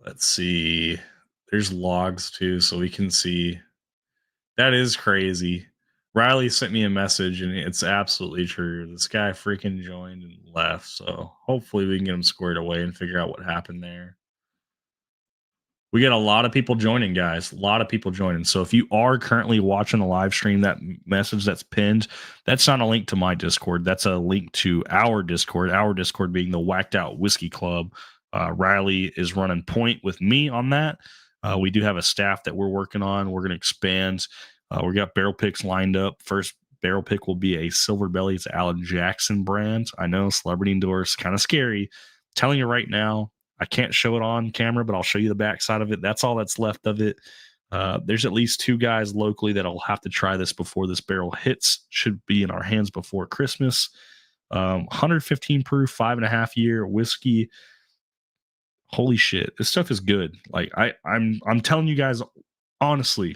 Let's see. There's logs too, so we can see. That is crazy. Riley sent me a message, and it's absolutely true. This guy freaking joined and left. So hopefully we can get him squared away and figure out what happened there. We got a lot of people joining, guys. A lot of people joining. So if you are currently watching the live stream, that message that's pinned, that's not a link to my Discord. That's a link to our Discord. Our Discord being the Whacked Out Whiskey Club. Riley is running point with me on that. We do have a staff that we're working on. We're going to expand. We got barrel picks lined up. First barrel pick will be a Silver Belly. It's Alan Jackson brand. I know, celebrity endorse, kind of scary. Telling you right now, I can't show it on camera, but I'll show you the backside of it. That's all that's left of it. There's at least 2 guys locally that'll have to try this before this barrel hits. Should be in our hands before Christmas. 115 proof, 5.5 year whiskey. Holy shit, this stuff is good. Like I'm telling you guys honestly.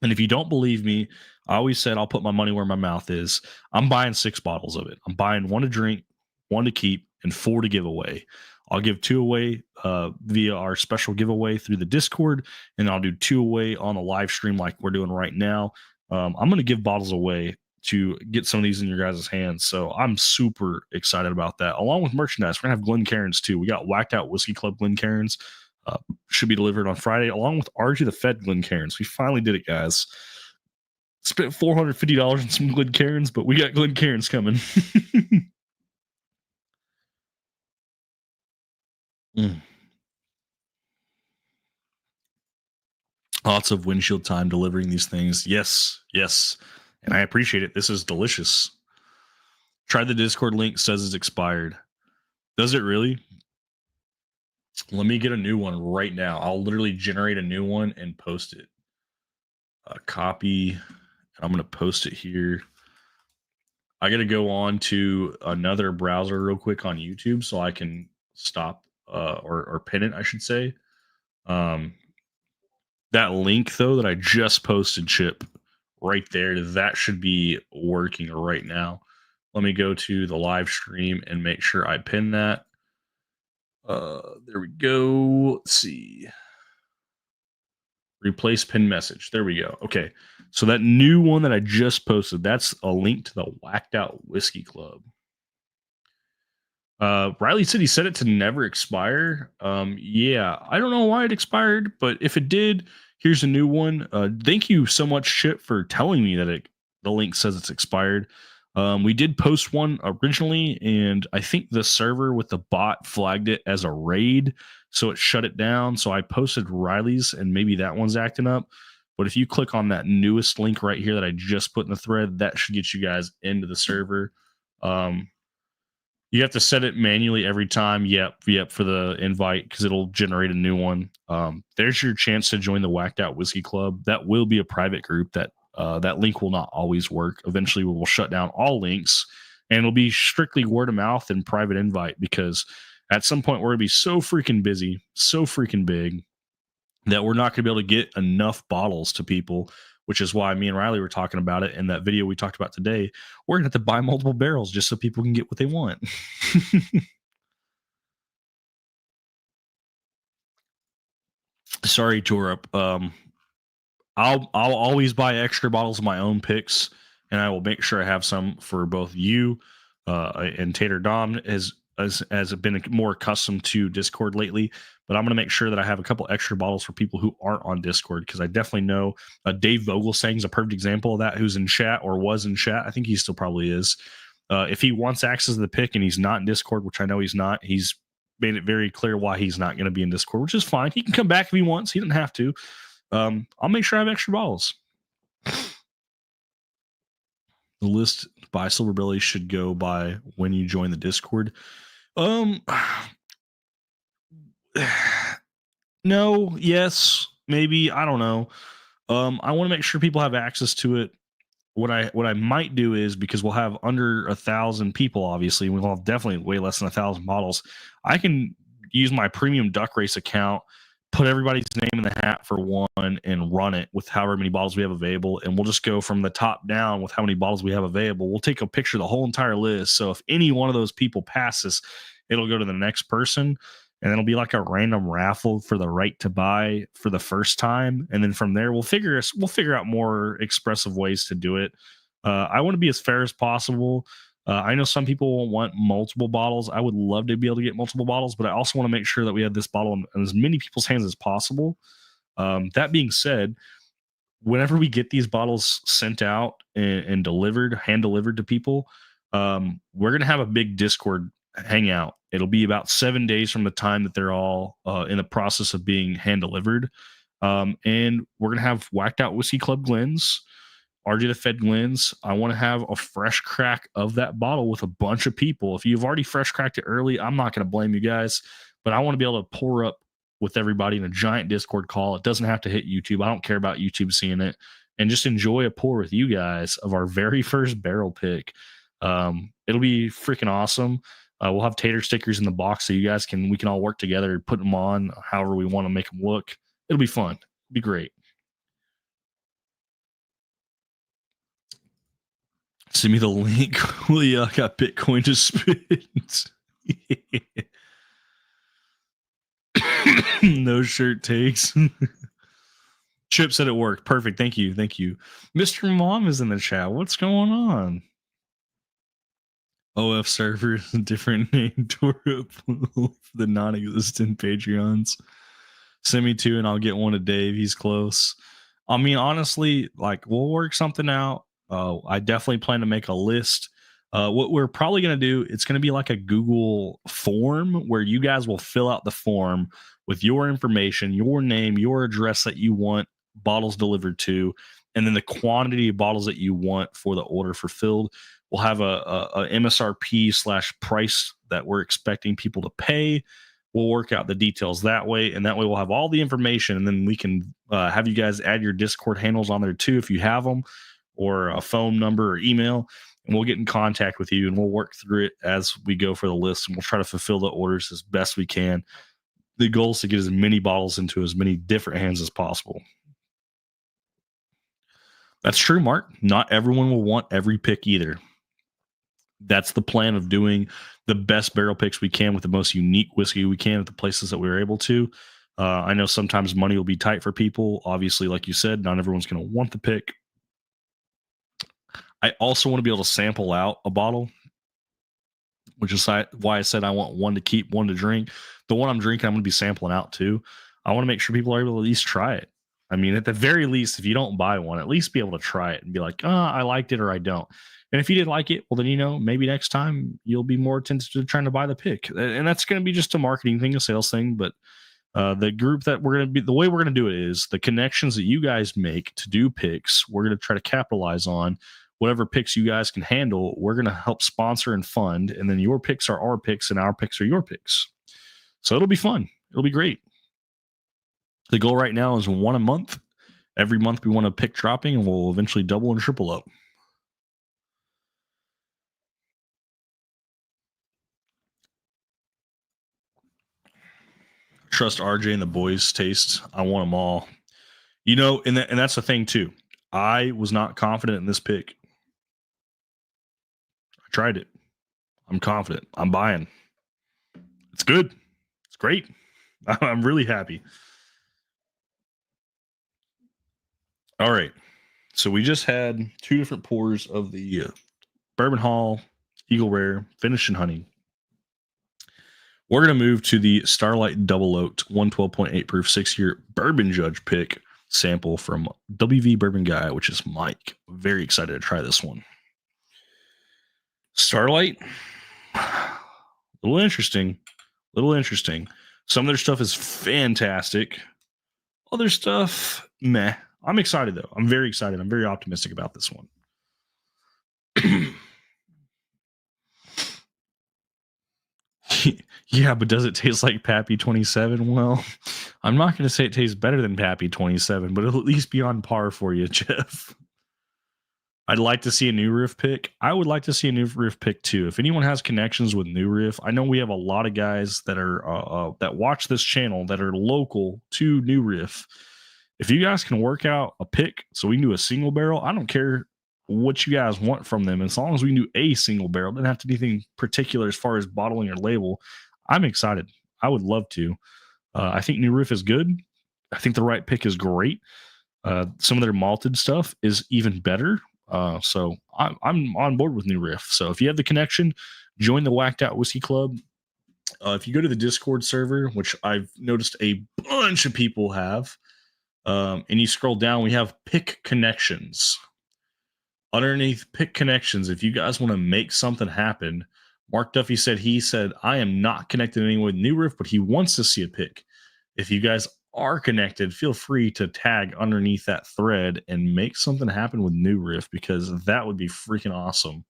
And if you don't believe me, I always said I'll put my money where my mouth is. I'm buying 6 bottles of it. I'm buying 1 to drink, 1 to keep, and 4 to give away. I'll give 2 away via our special giveaway through the Discord, and I'll do 2 away on the live stream like we're doing right now. I'm going to give bottles away to get some of these in your guys' hands. So I'm super excited about that. Along with merchandise, we're going to have Glencairns too. We got Whacked Out Whiskey Club Glencairns. Should be delivered on Friday, along with RG the Fed Glencairns. We finally did it, guys. Spent $450 on some Glencairns, but we got Glencairns coming. Lots of windshield time delivering these things. Yes. And I appreciate it. This is delicious. Try the Discord link, says it's expired. Does it really? Let me get a new one right now. I'll literally generate a new one and post it. Copy. I'm going to post it here. I got to go on to another browser real quick on YouTube so I can stop or pin it, I should say. That link, though, that I just posted, Chip, right there, that should be working right now. Let me go to the live stream and make sure I pin that. There we go. Let's see. Replace pin message. There we go. Okay. So that new one that I just posted, that's a link to the Whacked Out Whiskey Club. Riley said he set it to never expire. Yeah, I don't know why it expired, but if it did, here's a new one. Thank you so much, Chip, for telling me that the link says it's expired. We did post one originally, and I think the server with the bot flagged it as a raid, so it shut it down. So I posted Riley's, and maybe that one's acting up. But if you click on that newest link right here that I just put in the thread, that should get you guys into the server. You have to set it manually every time. Yep, for the invite, because it'll generate a new one. There's your chance to join the Whacked Out Whiskey Club. That will be a private group. That link will not always work. Eventually, we will shut down all links, and it'll be strictly word of mouth and private invite, because at some point we're going to be so freaking busy, so freaking big, that we're not going to be able to get enough bottles to people, which is why me and Riley were talking about it in that video we talked about today. We're going to have to buy multiple barrels just so people can get what they want. Sorry, Jorup. I'll always buy extra bottles of my own picks, and I will make sure I have some for both you and Tater Dom. As as I've been more accustomed to Discord lately. But I'm going to make sure that I have a couple extra bottles for people who aren't on Discord, because I definitely know Dave Vogelsang is a perfect example of that, who's in chat or was in chat. I think he still probably is. If he wants access to the pick and he's not in Discord, which I know he's not, he's made it very clear why he's not going to be in Discord, which is fine. He can come back if he wants. He doesn't have to. I'll make sure I have extra bottles. The list by Silver Belly should go by when you join the Discord. No, yes, maybe, I don't know. I want to make sure people have access to it. What I might do is, because we'll have under 1,000 people, obviously, we'll have definitely way less than 1,000 bottles. I can use my premium Duck Race account, put everybody's name in the hat for one, and run it with however many bottles we have available, and we'll just go from the top down with how many bottles we have available. We'll take a picture of the whole entire list, so if any one of those people passes, it'll go to the next person, and it'll be like a random raffle for the right to buy for the first time, and then from there we'll figure out more expressive ways to do it. I want to be as fair as possible. I know some people will want multiple bottles. I would love to be able to get multiple bottles, but I also want to make sure that we have this bottle in as many people's hands as possible. That being said, whenever we get these bottles sent out and delivered, hand delivered to people, we're going to have a big Discord hangout. It'll be about 7 days from the time that they're all in the process of being hand delivered. And we're going to have Whacked Out Whiskey Club Glens, RJ the Fed Glens. I want to have a fresh crack of that bottle with a bunch of people. If you've already fresh cracked it early, I'm not going to blame you guys, but I want to be able to pour up with everybody in a giant Discord call. It doesn't have to hit YouTube. I don't care about YouTube seeing it, and just enjoy a pour with you guys of our very first barrel pick. It'll be freaking awesome. We'll have tater stickers in the box so we can all work together, put them on however we want to make them look. It'll be fun. It'll be great. Send me the link. I got Bitcoin to spend. No shirt takes. Chip said it worked. Perfect. Thank you. Thank you. Mr. Mom is in the chat. What's going on? OF servers, different name, tore up the non-existent Patreons. Send me two and I'll get one to Dave. He's close. I mean, honestly, like, we'll work something out. I definitely plan to make a list. What we're probably going to do, it's going to be like a Google form where you guys will fill out the form with your information, your name, your address that you want bottles delivered to, and then the quantity of bottles that you want for the order fulfilled. We'll have a MSRP / price that we're expecting people to pay. We'll work out the details that way, and that way we'll have all the information, and then we can have you guys add your Discord handles on there too if you have them, or a phone number or email, and we'll get in contact with you, and we'll work through it as we go for the list, and we'll try to fulfill the orders as best we can. The goal is to get as many bottles into as many different hands as possible. That's true, Mark. Not everyone will want every pick either. That's the plan of doing the best barrel picks we can with the most unique whiskey we can at the places that we were able to. I know sometimes money will be tight for people. Obviously, like you said, not everyone's going to want the pick. I also want to be able to sample out a bottle, which is why I said I want one to keep, one to drink. The one I'm drinking, I'm going to be sampling out too. I want to make sure people are able to at least try it. I mean, at the very least, if you don't buy one, at least be able to try it and be like, I liked it or I don't. And if you didn't like it, well, then, maybe next time you'll be more attentive to trying to buy the pick. And that's going to be just a marketing thing, a sales thing. But the group that we're going to be, the way we're going to do it is the connections that you guys make to do picks, we're going to try to capitalize on. Whatever picks you guys can handle, we're going to help sponsor and fund. And then your picks are our picks and our picks are your picks. So it'll be fun. It'll be great. The goal right now is one a month. Every month we want to pick dropping, and we'll eventually double and triple up. Trust RJ and the boys' taste. I want them all. And that's the thing too. I was not confident in this pick. I tried it. I'm confident. I'm buying. It's good. It's great. I'm really happy. All right. So we just had two different pours of the Bourbon Hall Eagle Rare Finish and Honey. We're going to move to the Starlight Double Oaked 112.8 proof 6-year Bourbon Judge pick sample from WV Bourbon Guy, which is Mike. Very excited to try this one. Starlight, a little interesting. Some of their stuff is fantastic. Other stuff, meh. I'm excited though. I'm very excited. I'm very optimistic about this one. Yeah, but does it taste like Pappy 27? Well, I'm not going to say it tastes better than Pappy 27, but it'll at least be on par for you, Jeff. I'd like to see a New Riff pick. I would like to see a New Riff pick too. If anyone has connections with New Riff, I know we have a lot of guys that are that watch this channel that are local to New Riff. If you guys can work out a pick so we can do a single barrel, I don't care what you guys want from them. As long as we can do a single barrel, it doesn't have to be anything particular as far as bottling or label. I'm excited. I would love to. I think New Riff is good. I think the right pick is great. Some of their malted stuff is even better. So I'm on board with New Riff. So if you have the connection, join the Whacked Out Whiskey Club. If you go to the Discord server, which I've noticed a bunch of people have, and you scroll down, we have pick connections. Underneath pick connections, if you guys want to make something happen, Mark Duffy said I am not connected anyway with New Riff, but he wants to see a pick. If you guys are connected, feel free to tag underneath that thread and make something happen with New Riff, because that would be freaking awesome.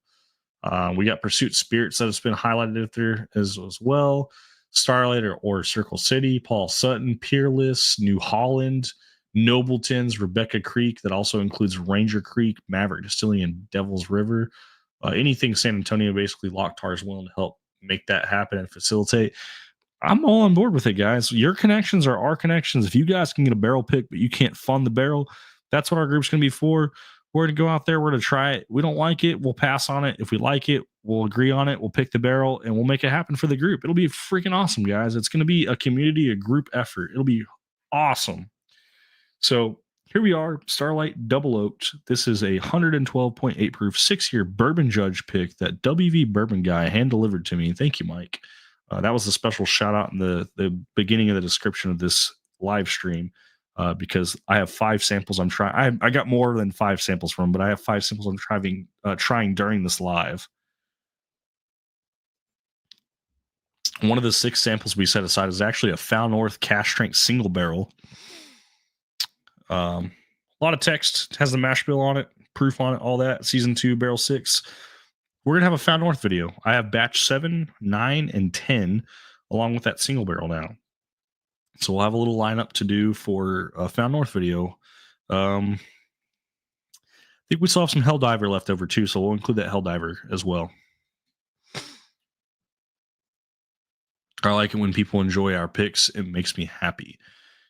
We got Pursuit Spirits that has been highlighted there as well. Starlight or Circle City, Paul Sutton, Peerless, New Holland, Nobleton's, Rebecca Creek, that also includes Ranger Creek, Maverick Distilling, and Devil's River. Anything San Antonio, basically, Locktar is willing to help make that happen and facilitate. I'm all on board with it, guys. Your connections are our connections. If you guys can get a barrel pick, but you can't fund the barrel, that's what our group's going to be for. We're going to go out there. We're going to try it. We don't like it, we'll pass on it. If we like it, we'll agree on it. We'll pick the barrel and we'll make it happen for the group. It'll be freaking awesome, guys. It's going to be a community, a group effort. It'll be awesome. So here we are, Starlight Double Oaked. This is a 112.8 proof 6-year Bourbon Judge pick that WV Bourbon Guy hand delivered to me. Thank you, Mike. That was a special shout out in the beginning of the description of this live stream, because I have 5 samples I'm trying. I got more than 5 samples from, but I have 5 samples I'm trying during this live. One of the 6 samples we set aside is actually a Foul North cash strength single barrel. A lot of text, has the mash bill on it, proof on it, all that. Season 2, barrel 6. We're going to have a Foul North video. I have batch 7, 9, and 10, along with that single barrel now. So we'll have a little lineup to do for a Foul North video. I think we still have some Helldiver left over too, so we'll include that Helldiver as well. I like it when people enjoy our picks. It makes me happy.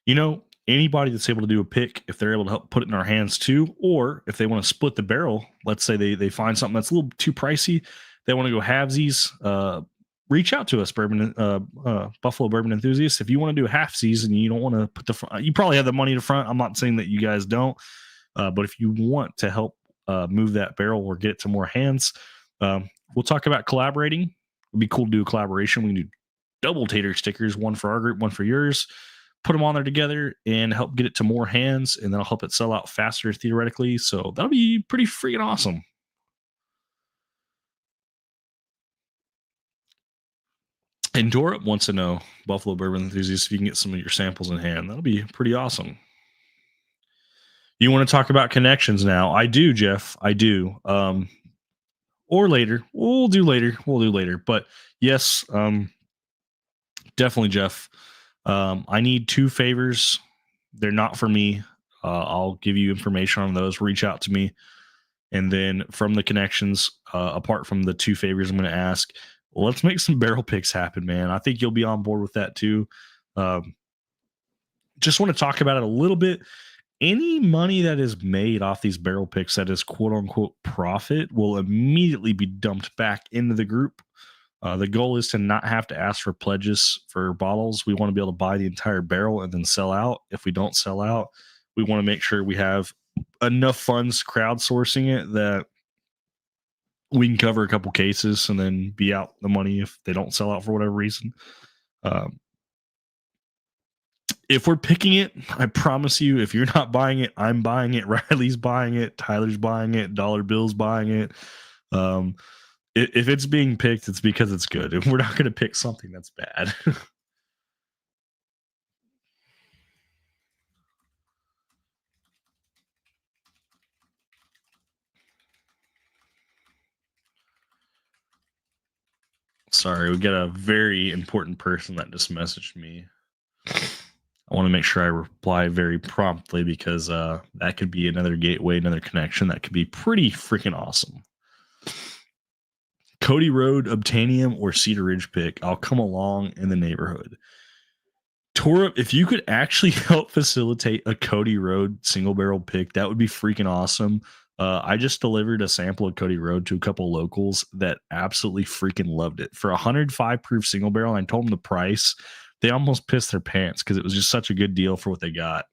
You know, anybody that's able to do a pick, if they're able to help put it in our hands too, or if they want to split the barrel, let's say they find something that's a little too pricey, they want to go halvesies, reach out to us, Buffalo Bourbon enthusiasts. If you want to do a halfsies and you don't want to put the front, you probably have the money to front. I'm not saying that you guys don't, but if you want to help move that barrel or get it to more hands, we'll talk about collaborating. It'd be cool to do a collaboration. We can do double tater stickers, one for our group, one for yours. Put them on there together and help get it to more hands, and that'll help it sell out faster theoretically. So that'll be pretty freaking awesome. And Dorup wants to know, Buffalo Bourbon enthusiasts, if you can get some of your samples in hand. That'll be pretty awesome. You want to talk about connections now? I do, Jeff. I do. Or later. We'll do later. But yes, definitely, Jeff. I need 2 favors. They're not for me. I'll give you information on those. Reach out to me. And then from the connections, apart from the 2 favors I'm going to ask, let's make some barrel picks happen, man. I think you'll be on board with that too. Just want to talk about it a little bit. Any money that is made off these barrel picks that is quote unquote profit will immediately be dumped back into the group. The goal is to not have to ask for pledges for bottles. We want to be able to buy the entire barrel and then sell out. If we don't sell out, we want to make sure we have enough funds crowdsourcing it that we can cover a couple cases and then be out the money if they don't sell out for whatever reason. Um, if we're picking it, I promise you, if you're not buying it, I'm buying it. Riley's buying it. Tyler's buying it. Dollar Bill's buying it. Um, if it's being picked, it's because it's good. And we're not going to pick something that's bad. Sorry, we got a very important person that just messaged me. I want to make sure I reply very promptly because that could be another gateway, another connection that could be pretty freaking awesome. Cody Road, Obtanium, or Cedar Ridge pick. I'll come along in the neighborhood. Tora, if you could actually help facilitate a Cody Road single barrel pick, that would be freaking awesome. I just delivered a sample of Cody Road to a couple locals that absolutely freaking loved it. For 105 proof single barrel, I told them the price. They almost pissed their pants because it was just such a good deal for what they got.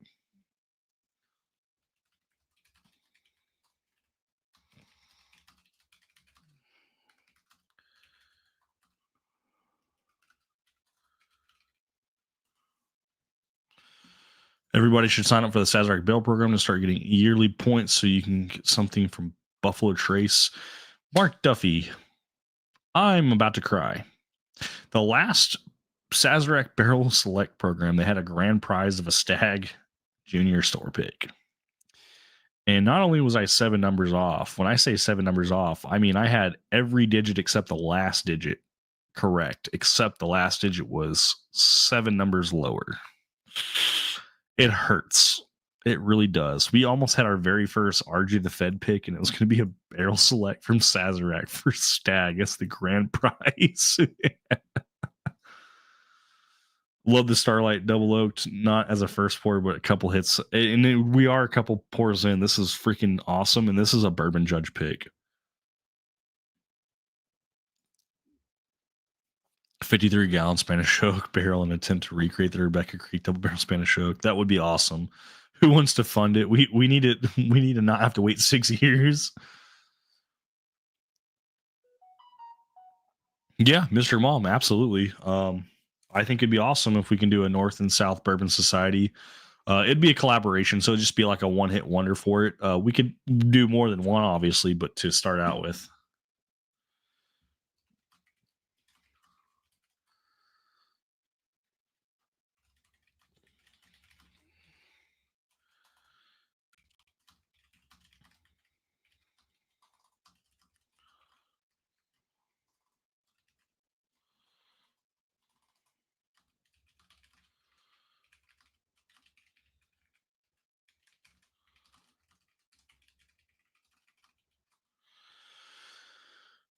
Everybody should sign up for the Sazerac Bell program to start getting yearly points so you can get something from Buffalo Trace. Mark Duffy, I'm about to cry. The last Sazerac Barrel Select program, they had a grand prize of a Stag Junior store pick. And not only was I 7 numbers off, when I say 7 numbers off, I mean I had every digit except the last digit correct, except the last digit was 7 numbers lower. It hurts. It really does. We almost had our very first RG the Fed pick, and it was going to be a barrel select from Sazerac for Stag. That's the grand prize. Love the Starlight Double Oaked, not as a first pour, but a couple hits. And we are a couple pours in. This is freaking awesome. And this is a Bourbon Judge pick. 53-gallon Spanish Oak barrel and attempt to recreate the Rebecca Creek double barrel Spanish Oak. That would be awesome. Who wants to fund it? We need it. We need to not have to wait 6 years. Yeah, Mr. Mom, absolutely. I think it'd be awesome if we can do a North and South Bourbon Society. It'd be a collaboration, so it'd just be like a one-hit wonder for it. We could do more than one, obviously, but to start out with.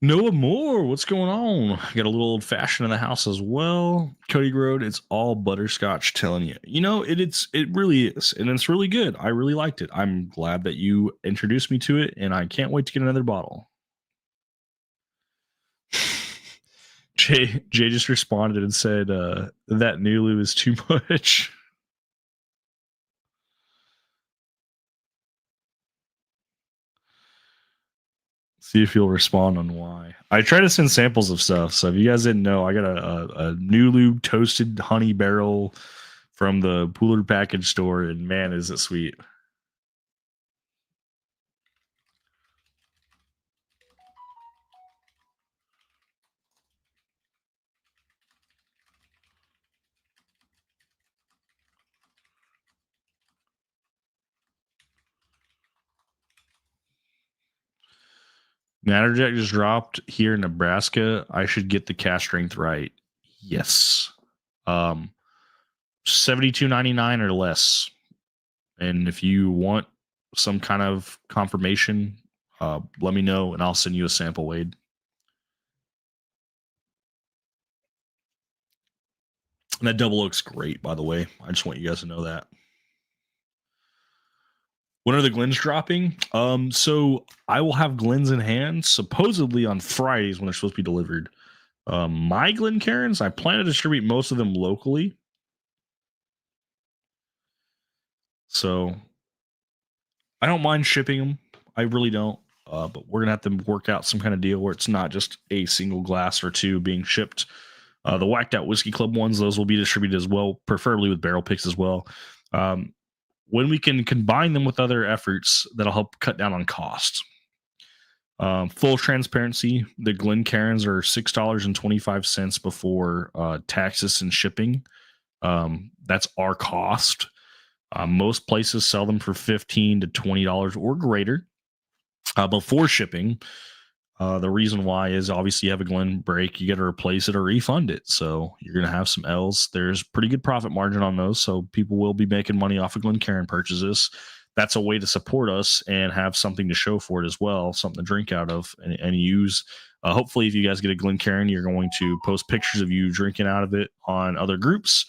Noah Moore, what's going on? Got a little old fashioned in the house as well. Cody Road, it's all butterscotch. Telling you, it really is, and it's really good. I really liked it. I'm glad that you introduced me to it, and I can't wait to get another bottle. Jay just responded and said that Nulu is too much. See if you'll respond on why. I try to send samples of stuff. So if you guys didn't know, I got a Nulu toasted honey barrel from the Pooler package store, and man, is it sweet. Natterjack just dropped here in Nebraska. I should get the cash strength right. Yes. 72.99 or less. And if you want some kind of confirmation, let me know and I'll send you a sample, Wade. And that double oak's great, by the way. I just want you guys to know that. When are the Glens dropping? So I will have Glens in hand supposedly on Fridays when they're supposed to be delivered. My Glencairns, I plan to distribute most of them locally. So I don't mind shipping them. I really don't. But we're gonna have to work out some kind of deal where it's not just a single glass or two being shipped The Whacked Out Whiskey Club ones, those will be distributed as well, preferably with barrel picks as well. When we can combine them with other efforts, that'll help cut down on costs. Full transparency, the Glencairns are $6.25 before taxes and shipping. That's our cost. Most places sell them for $15 to $20 or greater before shipping. The reason why is obviously you have a Glen break, you got to replace it or refund it. So you're going to have some L's. There's pretty good profit margin on those. So people will be making money off of Glencairn purchases. That's a way to support us and have something to show for it as well, something to drink out of and use. Hopefully, if you guys get a Glencairn, you're going to post pictures of you drinking out of it on other groups,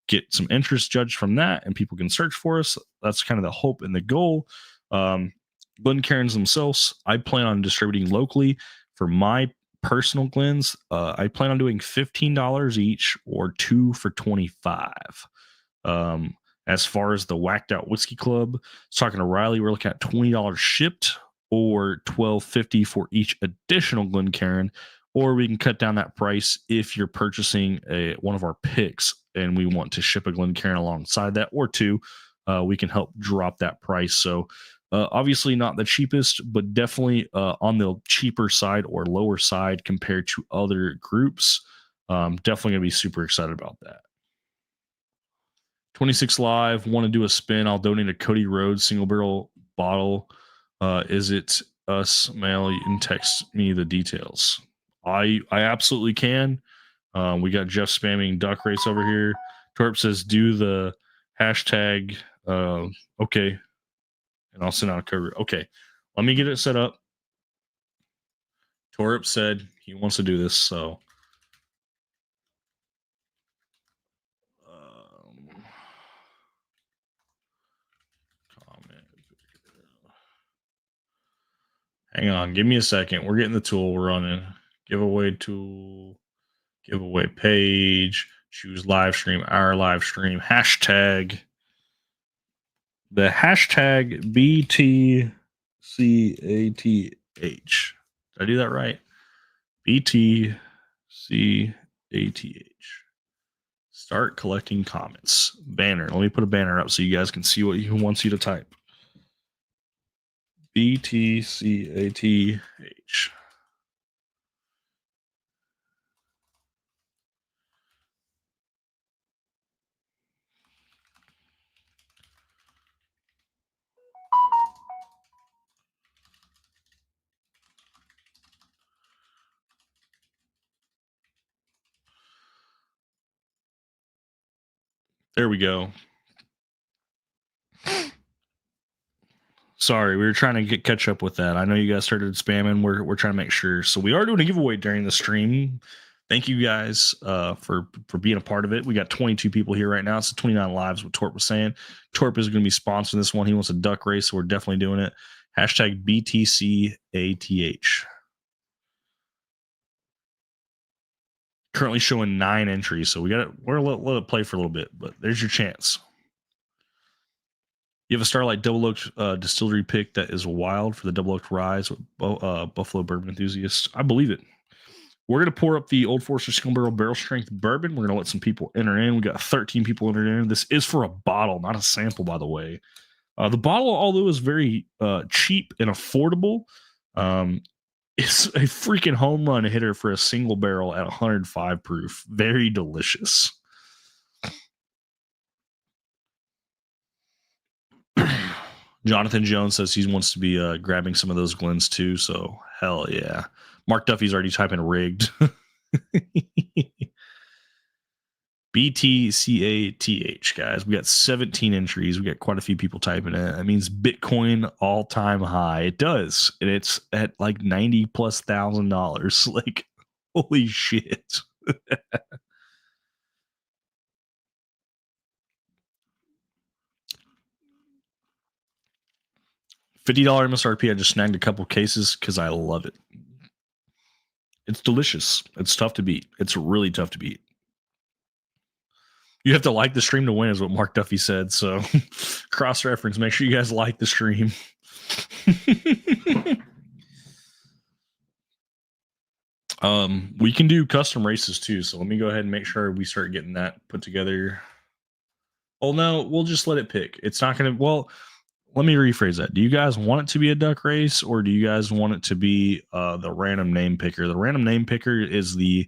get some interest judged from that, and people can search for us. That's kind of the hope and the goal. Glencairns themselves, I plan on distributing locally. For my personal Glens, I plan on doing $15 each or 2 for $25. As far as the Whacked Out Whiskey Club, talking to Riley, we're looking at $20 shipped or $12.50 for each additional Glencairn, or we can cut down that price if you're purchasing one of our picks and we want to ship a Glencairn alongside that, or two. We can help drop that price. So obviously not the cheapest, but definitely on the cheaper side or lower side compared to other groups. Definitely going to be super excited about that. 26 Live, want to do a spin. I'll donate a Cody Rhodes single barrel bottle. Is it us? Mail and text me the details. I absolutely can. We got Jeff spamming duck race over here. Torp says do the hashtag. Okay. And I'll send out a cover. Okay. Let me get it set up. Torp said he wants to do this. So comment. Hang on. Give me a second. We're getting the tool. We're running. Giveaway tool. Giveaway page. Choose live stream. Our live stream. Hashtag. The hashtag BTCATH. Did I do that right? BTCATH. Start collecting comments. Banner. Let me put a banner up so you guys can see what he wants you to type. BTCATH. There we go. Sorry, we were trying to catch up with that. I know you guys started spamming. We're trying to make sure. So we are doing a giveaway during the stream. Thank you guys for being a part of it. We got 22 people here right now. It's 29 lives. What Torp was saying. Torp is going to be sponsoring this one. He wants a duck race, so we're definitely doing it. Hashtag BTCATH. Currently showing 9 entries, so we're gonna let it play for a little bit. But there's your chance. You have a Starlight Double Oaked distillery pick that is wild for the Double Oaked Rise with Buffalo Bourbon enthusiasts. I believe it. We're going to pour up the Old Forester Single Barrel Strength Bourbon. We're going to let some people enter in. We got 13 people entered in. This is for a bottle, not a sample, by the way. The bottle, although is very cheap and affordable, it's a freaking home run hitter for a single barrel at 105 proof. Very delicious. Jonathan Jones says he wants to be grabbing some of those Glens too. So hell yeah. Mark Duffy's already typing rigged. BTCATH, guys. We got 17 entries. We got quite a few people typing it. That means Bitcoin all-time high. It does. And it's at like $90,000+. Like, holy shit. $50 MSRP. I just snagged a couple cases because I love it. It's delicious. It's tough to beat. It's really tough to beat. You have to like the stream to win, is what Mark Duffy said. So cross reference. Make sure you guys like the stream. We can do custom races too. So let me go ahead and make sure we start getting that put together. Oh no, we'll just let it pick. It's not gonna. Well, let me rephrase that. Do you guys want it to be a duck race, or do you guys want it to be the random name picker? The random name picker is the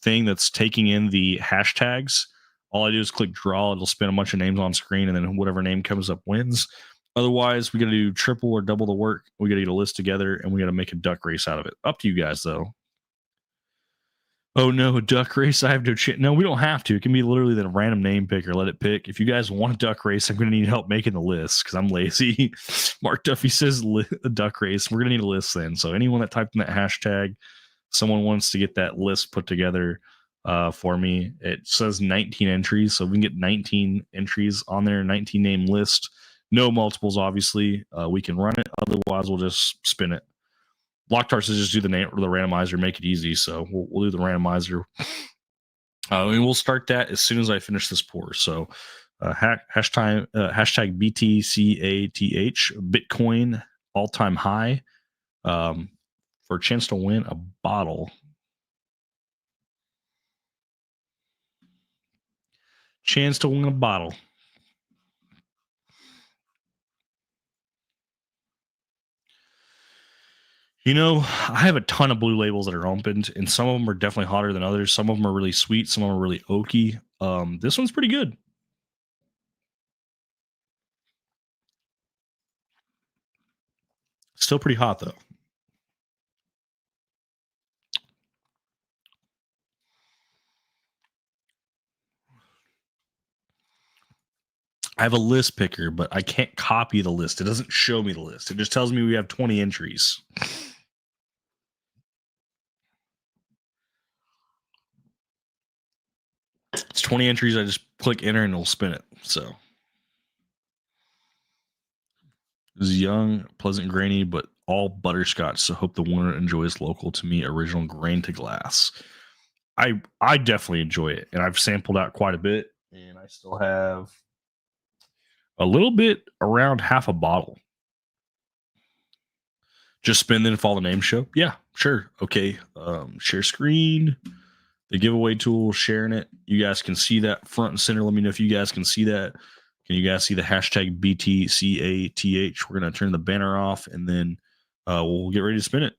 thing that's taking in the hashtags. All I do is click draw. It'll spin a bunch of names on screen, and then whatever name comes up wins. Otherwise, we got to do triple or double the work. We got to get a list together, and we got to make a duck race out of it. Up to you guys, though. Oh no, a duck race! I have no chance. No, we don't have to. It can be literally the random name picker. Let it pick. If you guys want a duck race, I'm going to need help making the list because I'm lazy. Mark Duffy says a duck race. We're going to need a list then. So anyone that typed in that hashtag, someone wants to get that list put together for me. It says 19 entries, so we can get 19 entries on there. 19 name list. No multiples, obviously. We can run it. Otherwise, we'll just spin it. Blocktar says just do the randomizer, make it easy. So we'll do the randomizer. And we'll start that as soon as I finish this pour. So hashtag BTCATH, Bitcoin all-time high, for a chance to win a bottle. Chance to win a bottle. You know, I have a ton of blue labels that are opened, and some of them are definitely hotter than others. Some of them are really sweet. Some of them are really oaky. This one's pretty good. Still pretty hot though. I have a list picker, but I can't copy the list. It doesn't show me the list. It just tells me we have 20 entries. It's 20 entries. I just click enter and it'll spin it. So this is young, pleasant, grainy, but all butterscotch. So hope the winner enjoys local to me original grain to glass. I definitely enjoy it, and I've sampled out quite a bit, and I still have a little bit around half a bottle. Just spin then follow the name show. Yeah, sure. Okay. Share screen. The giveaway tool, sharing it. You guys can see that front and center. Let me know if you guys can see that. Can you guys see the hashtag BTCATH? We're going to turn the banner off and then we'll get ready to spin it.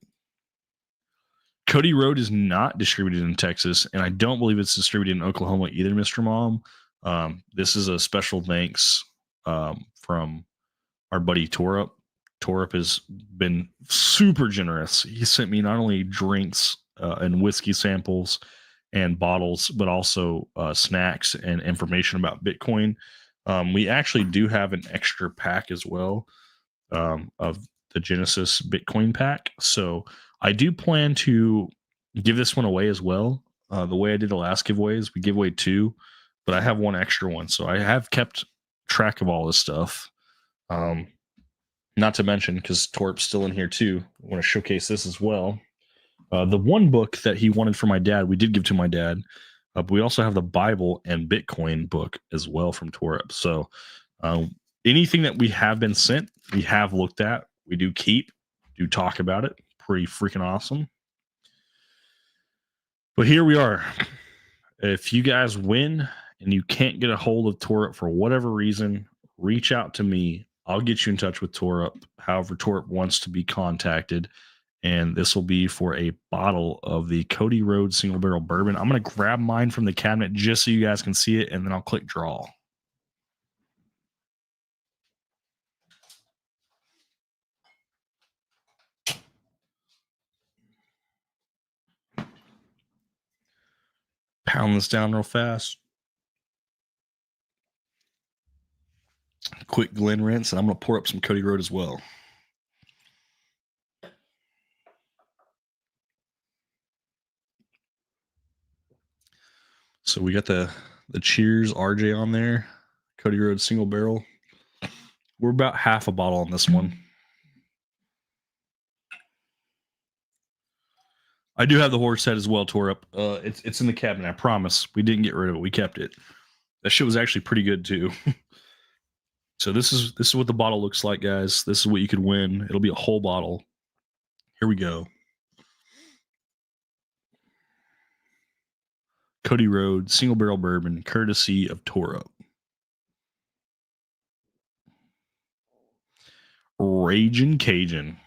Cody Road is not distributed in Texas, and I don't believe it's distributed in Oklahoma either, Mr. Mom. This is a special thanks from our buddy Torup. Torup has been super generous. He sent me not only drinks and whiskey samples and bottles, but also snacks and information about Bitcoin. We actually do have an extra pack as well of the Genesis Bitcoin pack. So I do plan to give this one away as well. The way I did the last giveaways, we give away two, but I have one extra one. So I have kept track of all this stuff. Not to mention, because Torp's still in here too, I want to showcase this as well. The one book that he wanted for my dad, we did give to my dad. But we also have the Bible and Bitcoin book as well from Torp. So anything that we have been sent, we have looked at. We do keep, do talk about it. Pretty freaking awesome. But here we are. If you guys win and you can't get a hold of Torp for whatever reason, reach out to me. I'll get you in touch with Torp. However, Torp wants to be contacted. And this will be for a bottle of the Cody Road single barrel bourbon. I'm going to grab mine from the cabinet just so you guys can see it, and then I'll click draw. Pound this down real fast. Quick Glen rinse, and I'm going to pour up some Cody Road as well. So we got the Cheers RJ on there, Cody Road single barrel. We're about half a bottle on this one. I do have the horse head as well, tore up. It's in the cabinet. I promise. We didn't get rid of it. We kept it. That shit was actually pretty good too. So this is what the bottle looks like, guys. This is what you could win. It'll be a whole bottle. Here we go. Cody Road single barrel bourbon, courtesy of Toro. Raging Cajun.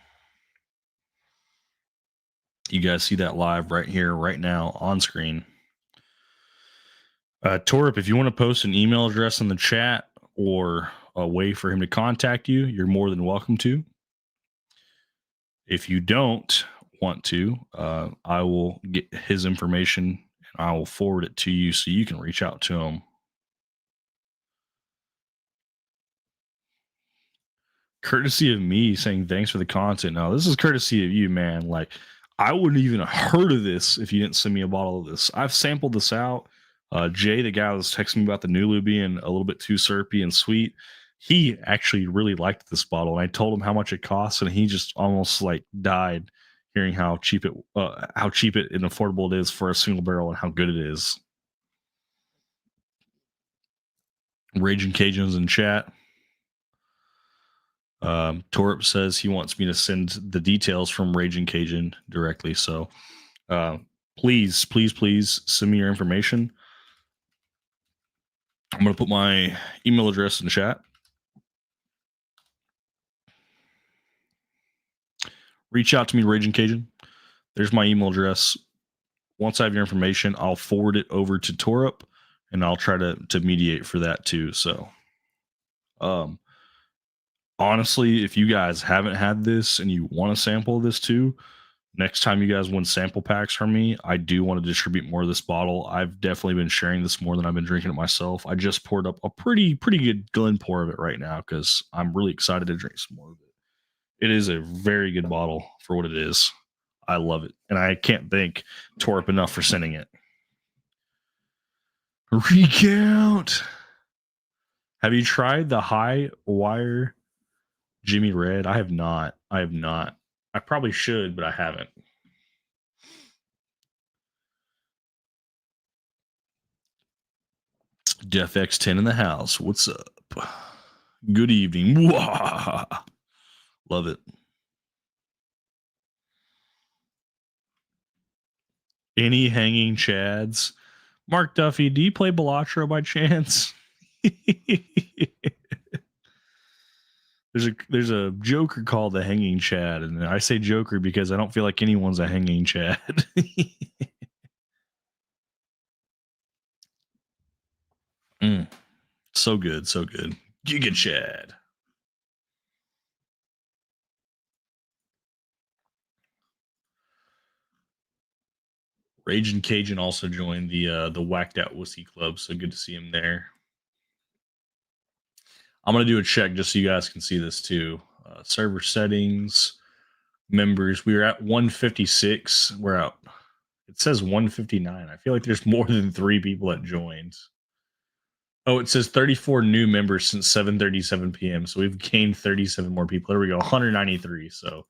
You guys see that live right here, right now on screen. Torp, if you want to post an email address in the chat or a way for him to contact you, you're more than welcome to. If you don't want to, I will get his information and I will forward it to you so you can reach out to him. Courtesy of me saying thanks for the content. Now, this is courtesy of you, man. Like, I wouldn't even have heard of this if you didn't send me a bottle of this. I've sampled this out. Jay, the guy that was texting me about the Nulu being a little bit too syrupy and sweet, he actually really liked this bottle. And I told him how much it costs, and he just almost like died hearing how cheap it and affordable it is for a single barrel and how good it is. Raging Cajuns in chat. Torp says he wants me to send the details from Raging Cajun directly. So please send me your information. I'm going to put my email address in the chat. Reach out to me, Raging Cajun. There's my email address. Once I have your information, I'll forward it over to Torup, and I'll try to mediate for that too. So, honestly, if you guys haven't had this and you want to sample this too, next time you guys win sample packs from me, I do want to distribute more of this bottle. I've definitely been sharing this more than I've been drinking it myself. I just poured up a pretty good Glen pour of it right now because I'm really excited to drink some more of it. It is a very good bottle for what it is. I love it. And I can't thank Torp enough for sending it. Recount. Have you tried the high wire Jimmy Red? I have not. I probably should, but I haven't. Def X10 in the house. What's up? Good evening. Wah! Love it. Any hanging chads? Mark Duffy, do you play Balatro by chance? There's a Joker called the Hanging Chad, and I say Joker because I don't feel like anyone's a hanging Chad. So good. Giga Chad. Raging Cajun also joined the Whacked Out Whiskey Club, so good to see him there. I'm gonna do a check just so you guys can see this too. Server settings, members. We were at 156. We're out. It says 159. I feel like there's more than 3 people that joined. Oh, it says 34 new members since 7:37 p.m. So we've gained 37 more people. There we go, 193. So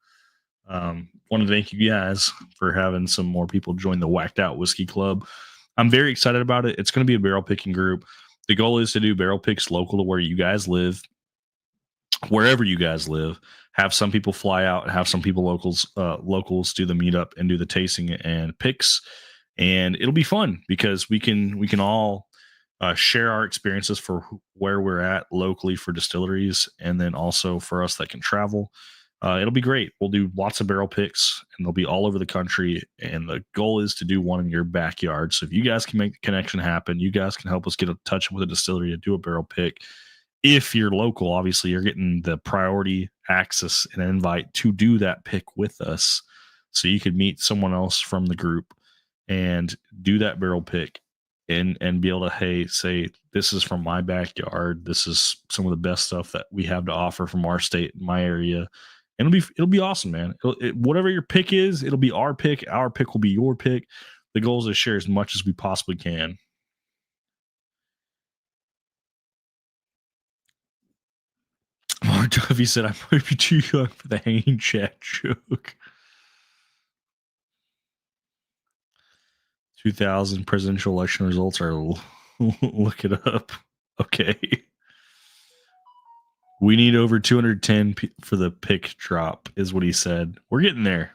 want to thank you guys for having some more people join the Whacked Out Whiskey Club. I'm very excited about it. It's going to be a barrel picking group. The goal is to do barrel picks local to where you guys live, wherever you guys live. Have some people fly out, have some people locals do the meetup and do the tasting and picks, and it'll be fun because we can all share our experiences for where we're at locally for distilleries, and then also for us that can travel. It'll be great. We'll do lots of barrel picks, and they'll be all over the country. And the goal is to do one in your backyard. So if you guys can make the connection happen, you guys can help us get in touch with a distillery to do a barrel pick. If you're local, obviously you're getting the priority access and invite to do that pick with us. So you could meet someone else from the group and do that barrel pick and be able to, say, this is from my backyard. This is some of the best stuff that we have to offer from our state, my area. And it'll be awesome, man. Whatever your pick is, it'll be our pick. Our pick will be your pick. The goal is to share as much as we possibly can. Mark Duffy said, I might be too young for the hanging chat joke. 2000 presidential election results are look it up. Okay. We need over 210 for the pick drop, is what he said. We're getting there.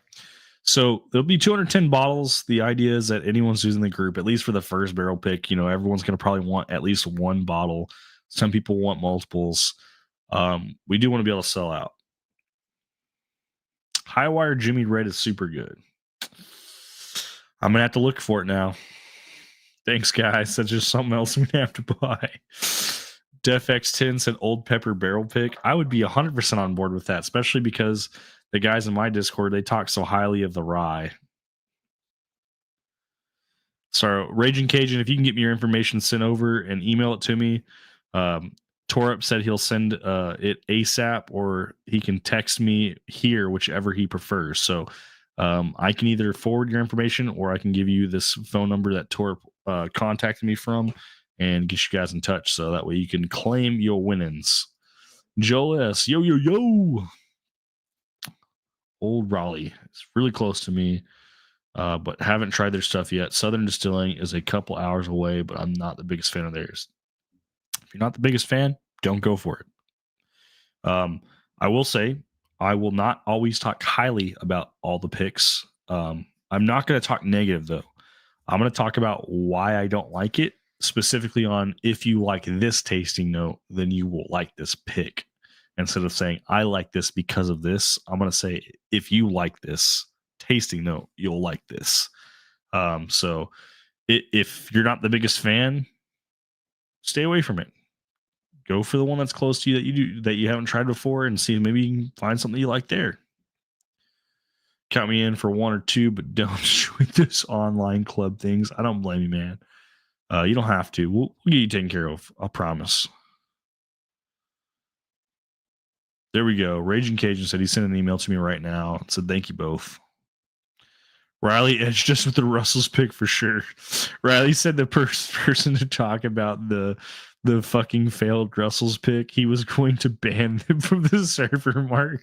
So there'll be 210 bottles. The idea is that anyone's using the group, at least for the first barrel pick, everyone's going to probably want at least one bottle. Some people want multiples. We do want to be able to sell out. Highwire Jimmy Red is super good. I'm going to have to look for it now. Thanks, guys. That's just something else I'm going to have to buy. DefX10 said Old Pepper barrel pick. I would be 100% on board with that, especially because the guys in my Discord, they talk so highly of the rye. So, Raging Cajun, if you can get me your information sent over and email it to me. Torup said he'll send it ASAP, or he can text me here, whichever he prefers. So, I can either forward your information, or I can give you this phone number that Torup contacted me from and get you guys in touch. So that way you can claim your winnings. Joel S. Yo, yo, yo. Old Raleigh. It's really close to me. But haven't tried their stuff yet. Southern Distilling is a couple hours away, but I'm not the biggest fan of theirs. If you're not the biggest fan, don't go for it. I will say, I will not always talk highly about all the picks. I'm not going to talk negative, though. I'm going to talk about why I don't like it, specifically on if you like this tasting note, then you will like this pick. Instead of saying, I like this because of this, I'm going to say, if you like this tasting note, you'll like this. So if you're not the biggest fan, stay away from it. Go for the one that's close to you that you haven't tried before, and see if maybe you can find something you like there. Count me in for one or two, but don't join this online club things. I don't blame you, man. You don't have to. We'll get you taken care of. I promise. There we go. Raging Cajun said he sent an email to me right now and said thank you both. Riley edged just with the Russell's pick for sure. Riley said the person to talk about the fucking failed Russell's pick, he was going to ban them from the server, Mark.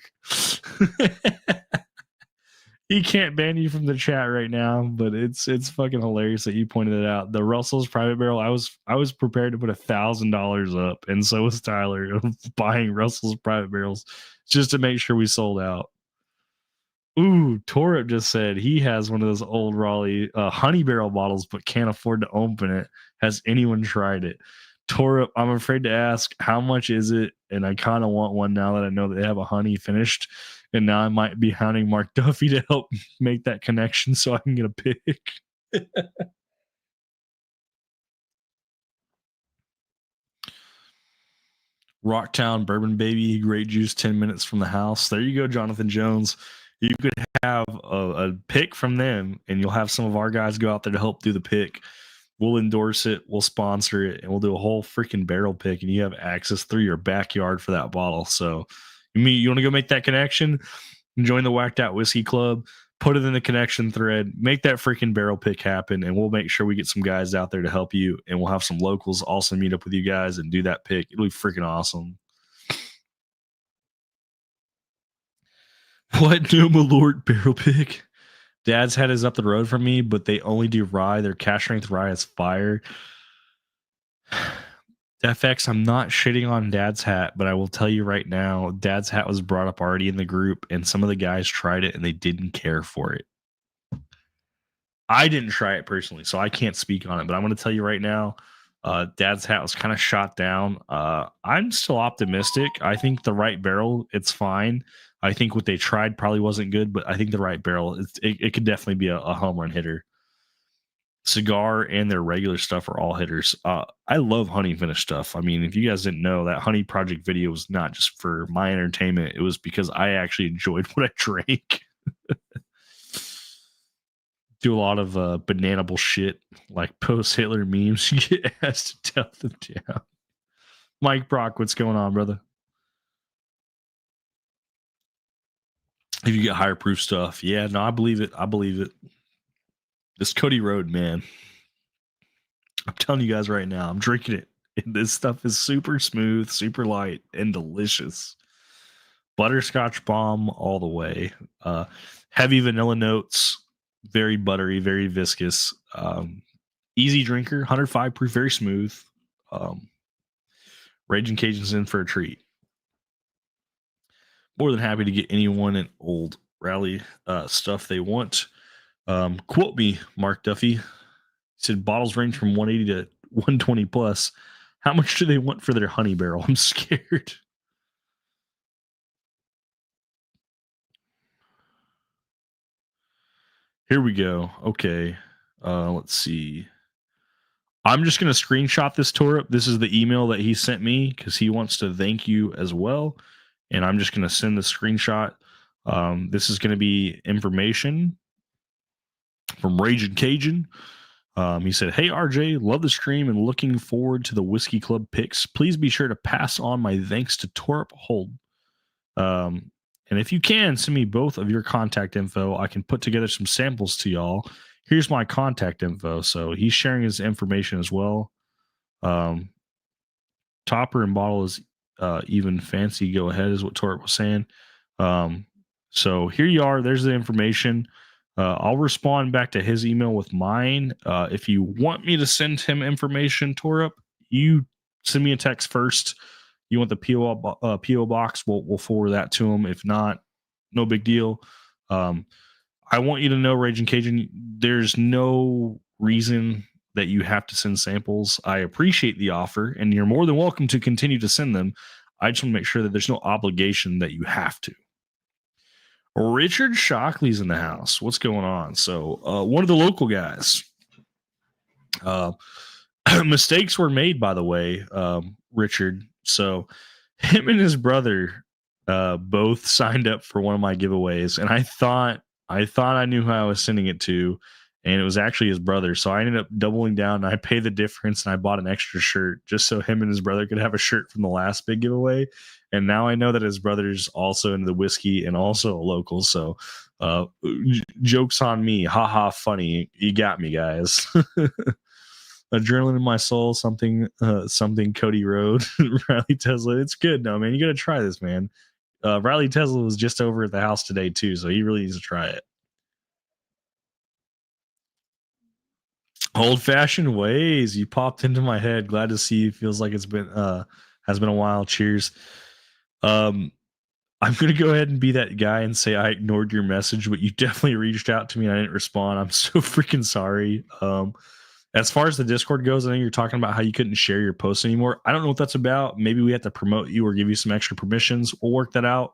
He can't ban you from the chat right now, but it's fucking hilarious that you pointed it out. The Russell's private barrel, I was prepared to put $1,000 up, and so was Tyler, of buying Russell's private barrels just to make sure we sold out. Ooh, Torup just said he has one of those old Raleigh honey barrel bottles, but can't afford to open it. Has anyone tried it? Torup, I'm afraid to ask, how much is it? And I kind of want one now that I know that they have a honey finished. And now I might be hounding Mark Duffy to help make that connection so I can get a pick. Rocktown Bourbon Baby, great juice, 10 minutes from the house. There you go, Jonathan Jones. You could have a pick from them, and you'll have some of our guys go out there to help do the pick. We'll endorse it, we'll sponsor it, and we'll do a whole freaking barrel pick, and you have access through your backyard for that bottle. So you want to go make that connection? Join the Whacked Out Whiskey Club, put it in the connection thread, make that freaking barrel pick happen, and we'll make sure we get some guys out there to help you, and we'll have some locals also meet up with you guys and do that pick. It'll be freaking awesome. What new Malort barrel pick? Dad's Hat is up the road from me, but they only do rye. Their cash strength rye is fire. FX, I'm not shitting on Dad's Hat, but I will tell you right now, Dad's Hat was brought up already in the group, and some of the guys tried it and they didn't care for it. I didn't try it personally, so I can't speak on it, but I'm going to tell you right now, Dad's Hat was kind of shot down. I'm still optimistic. I think the right barrel, it's fine. I think what they tried probably wasn't good, but I think the right barrel, it could definitely be a home run hitter. Cigar and their regular stuff are all hitters. I love honey finished stuff. I mean, if you guys didn't know, that honey project video was not just for my entertainment. It was because I actually enjoyed what I drank. Do a lot of banana bullshit, like post Hitler memes. You get asked to tell them down. Mike Brock, what's going on, brother? If you get higher proof stuff, yeah, no, I believe it. I believe it. This Cody Road, man. I'm telling you guys right now, I'm drinking it. And this stuff is super smooth, super light, and delicious. Butterscotch bomb all the way. Heavy vanilla notes, very buttery, very viscous. Easy drinker, 105 proof, very smooth. Raging Cajun's in for a treat. More than happy to get anyone an old rally stuff they want. Quote me, Mark Duffy. He said bottles range from 180 to 120 plus. How much do they want for their honey barrel? I'm scared. Here we go. Okay. Let's see. I'm just going to screenshot this tour up. This is the email that he sent me because he wants to thank you as well. And I'm just going to send the screenshot. This is going to be information from Raging Cajun. He said, "Hey RJ, love the stream and looking forward to the Whiskey Club picks. Please be sure to pass on my thanks to Torp Hold. And if you can, send me both of your contact info. I can put together some samples to y'all. Here's my contact info." So he's sharing his information as well. Um, Topper and bottle is even fancy. Go ahead, is what Torp was saying. Um, so here you are. There's the information. I'll respond back to his email with mine. If you want me to send him information, Torup, you send me a text first. You want the PO box? We'll forward that to him. If not, no big deal. I want you to know, Raging Cajun, there's no reason that you have to send samples. I appreciate the offer, and you're more than welcome to continue to send them. I just want to make sure that there's no obligation that you have to. Richard Shockley's in the house. What's going on? So, one of the local guys. Mistakes were made, by the way, Richard. So, him and his brother both signed up for one of my giveaways, and I thought I knew who I was sending it to, and it was actually his brother. So I ended up doubling down, and I paid the difference, and I bought an extra shirt just so him and his brother could have a shirt from the last big giveaway. And now I know that his brother's also into the whiskey and also a local. So jokes on me. Ha ha, funny. You got me, guys. Adrenaline in my soul, something Cody Road. Riley Tesla. It's good. No, man, you got to try this, man. Riley Tesla was just over at the house today too, so he really needs to try it. Old fashioned ways. You popped into my head. Glad to see you. Feels like it's been has been a while. Cheers. Um, I'm gonna go ahead and be that guy and say I ignored your message, but you definitely reached out to me and I didn't respond. I'm so freaking sorry. As far as the Discord goes, I know you're talking about how you couldn't share your posts anymore. I don't know what that's about. Maybe we have to promote you or give you some extra permissions. We'll work that out.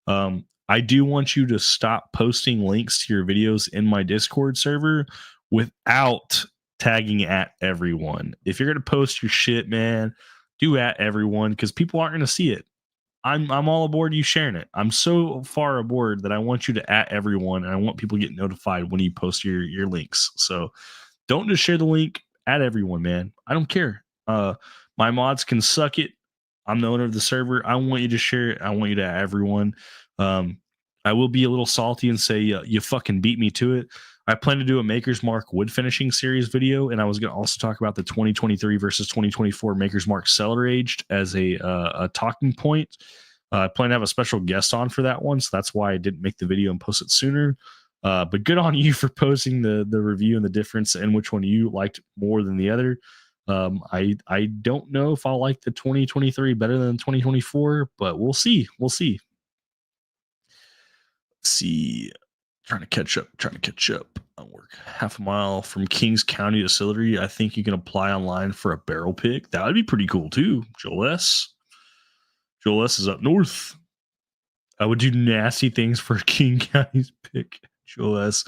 I do want you to stop posting links to your videos in my Discord server without tagging at everyone. If you're going to post your shit, man, do at everyone because people aren't going to see it. I'm all aboard you sharing it. I'm so far aboard that I want you to at everyone and I want people to get notified when you post your links. So don't just share the link, at everyone, man. I don't care. My mods can suck it. I'm the owner of the server. I want you to share it. I want you to add everyone. I will be a little salty and say you fucking beat me to it. I plan to do a Maker's Mark wood finishing series video, and I was going to also talk about the 2023 versus 2024 Maker's Mark cellar aged as a talking point. I plan to have a special guest on for that one, so that's why I didn't make the video and post it sooner. But good on you for posting the review and the difference and which one you liked more than the other. I don't know if I'll like the 2023 better than 2024, but we'll see. We'll see. Let's see. Trying to catch up. I work half a mile from Kings County Distillery. I think you can apply online for a barrel pick. That would be pretty cool too. Joel S. Joel S is up north. I would do nasty things for King County's pick. Joel S.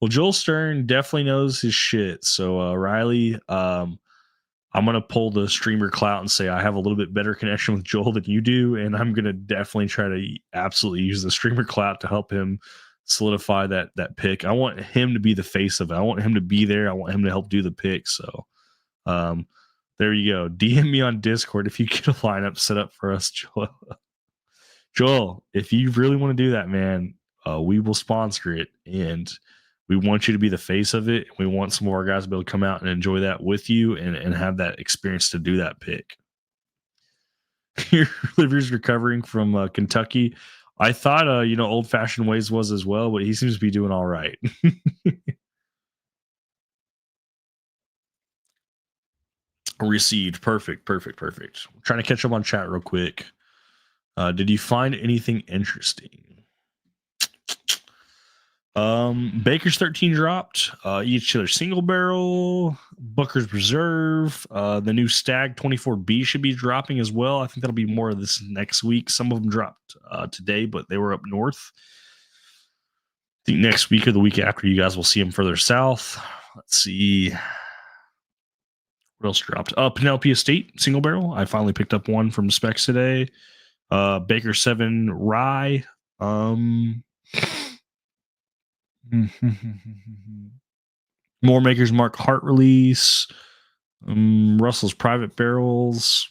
Well, Joel Stern definitely knows his shit. So Riley, I'm gonna pull the streamer clout and say I have a little bit better connection with Joel than you do, and I'm gonna definitely try to absolutely use the streamer clout to help him solidify that pick. I want him to be the face of it. I want him to be there. I want him to help do the pick. So there you go. DM me on Discord if you get a lineup set up for us, Joel. Joel, if you really want to do that, man, we will sponsor it, and we want you to be the face of it. We want some of our guys to be able to come out and enjoy that with you and have that experience to do that pick. Your liver's recovering from Kentucky. I thought, Old Fashioned Ways was as well, but he seems to be doing all right. Received. Perfect. I'm trying to catch up on chat real quick. Did you find anything interesting? Baker's 13 dropped. Each other single barrel, Booker's Reserve. The new Stag 24B should be dropping as well. I think that'll be more of this next week. Some of them dropped today, but they were up north. I think next week or the week after, you guys will see them further south. Let's see. What else dropped? Penelope Estate single barrel. I finally picked up one from Specs today. Baker 7 Rye. More Maker's Mark Heart release. Russell's Private Barrels.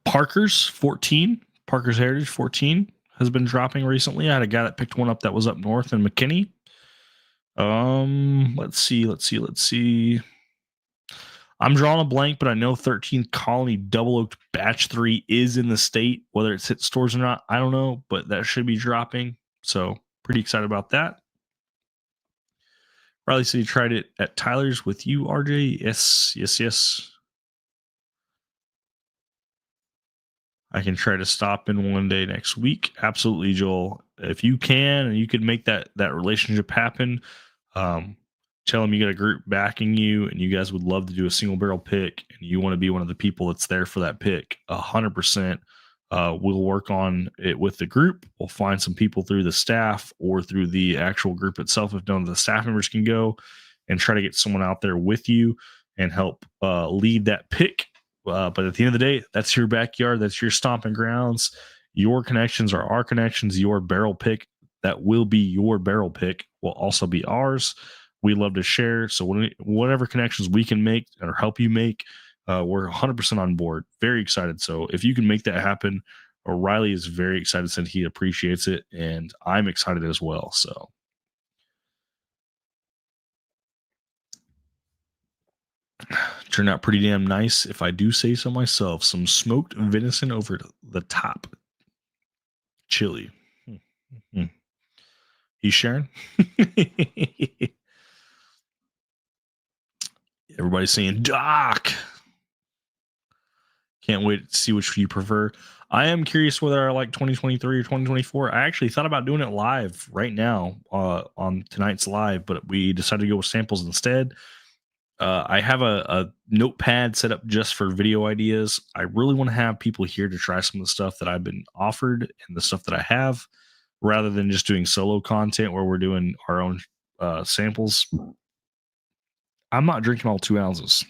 Parker's 14. Parker's Heritage 14 has been dropping recently. I had a guy that picked one up that was up north in McKinney. Let's see. I'm drawing a blank, but I know 13th Colony Double Oaked Batch 3 is in the state. Whether it's hit stores or not, I don't know, but that should be dropping. So pretty excited about that. Riley said he tried it at Tyler's with you, RJ. Yes. I can try to stop in one day next week. Absolutely, Joel. If you can and you can make that relationship happen, tell them you got a group backing you and you guys would love to do a single barrel pick and you want to be one of the people that's there for that pick. 100%. We'll work on it with the group. We'll find some people through the staff or through the actual group itself if none of the staff members can go, and try to get someone out there with you and help lead that pick. But at the end of the day, that's your backyard. That's your stomping grounds. Your connections are our connections. Your barrel pick that will be your barrel pick will also be ours. We love to share. So whatever connections we can make or help you make, we're 100% on board. Very excited. So if you can make that happen, O'Reilly is very excited since he appreciates it. And I'm excited as well. So turned out pretty damn nice, if I do say so myself. Some smoked venison over the top. Chili. He's sharing. Everybody's saying, Doc. Can't wait to see which you prefer. I am curious whether I like 2023 or 2024. I actually thought about doing it live right now on tonight's live, but we decided to go with samples instead. I have a notepad set up just for video ideas. I really want to have people here to try some of the stuff that I've been offered and the stuff that I have, rather than just doing solo content where we're doing our own samples. I'm not drinking all 2 ounces.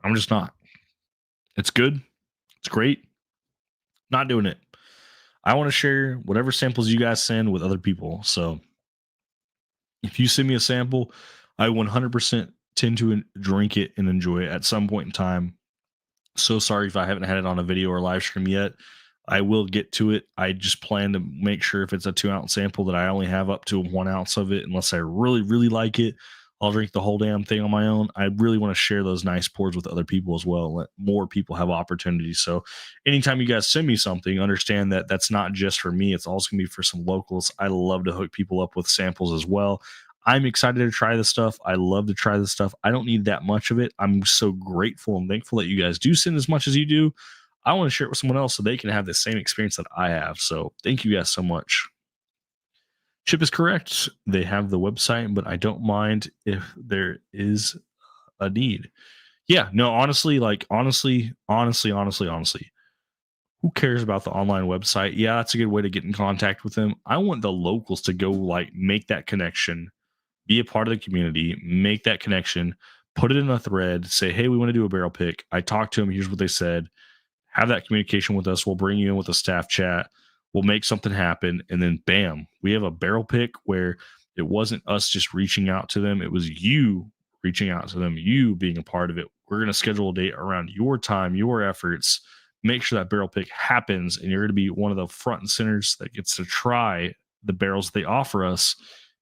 I'm just not. It's good. It's great. Not doing it. I want to share whatever samples you guys send with other people. So if you send me a sample, I 100% tend to drink it and enjoy it at some point in time. So sorry if I haven't had it on a video or live stream yet. I will get to it. I just plan to make sure if it's a 2 ounce sample that I only have up to 1 ounce of it, unless I really, really like it. I'll drink the whole damn thing on my own. I really want to share those nice pours with other people as well. Let more people have opportunities. So anytime you guys send me something, understand that that's not just for me. It's also going to be for some locals. I love to hook people up with samples as well. I'm excited to try this stuff. I love to try this stuff. I don't need that much of it. I'm so grateful and thankful that you guys do send as much as you do. I want to share it with someone else so they can have the same experience that I have. So thank you guys so much. Chip is correct. They have the website, but I don't mind if there is a need. Yeah, no, honestly, who cares about the online website? Yeah, that's a good way to get in contact with them. I want the locals to go make that connection, be a part of the community, make that connection, put it in a thread, say, hey, we want to do a barrel pick. I talked to them. Here's what they said. Have that communication with us. We'll bring you in with a staff chat. We'll make something happen. And then bam, we have a barrel pick where it wasn't us just reaching out to them. It was you reaching out to them, you being a part of it. We're going to schedule a date around your time, your efforts, make sure that barrel pick happens. And you're going to be one of the front and centers that gets to try the barrels they offer us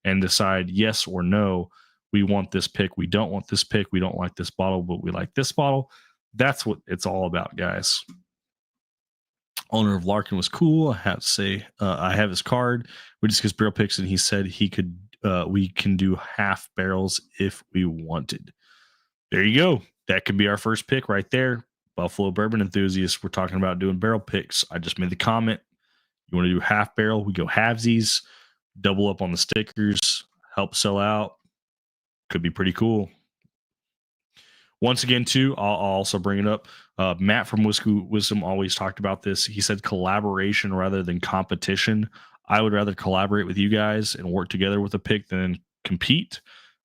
and decide yes or no. We want this pick. We don't want this pick. We don't like this bottle, but we like this bottle. That's what it's all about, guys. Owner of Larkin was cool. I have to say, I have his card. We discussed barrel picks, and he said he could. We can do half barrels if we wanted. There you go. That could be our first pick right there. Buffalo bourbon enthusiasts. We're talking about doing barrel picks. I just made the comment. You want to do half barrel, we go halvesies, double up on the stickers, help sell out. Could be pretty cool. Once again, too, I'll also bring it up. Matt from Whiskey Wisdom always talked about this. He said collaboration rather than competition. I would rather collaborate with you guys and work together with a pick than compete.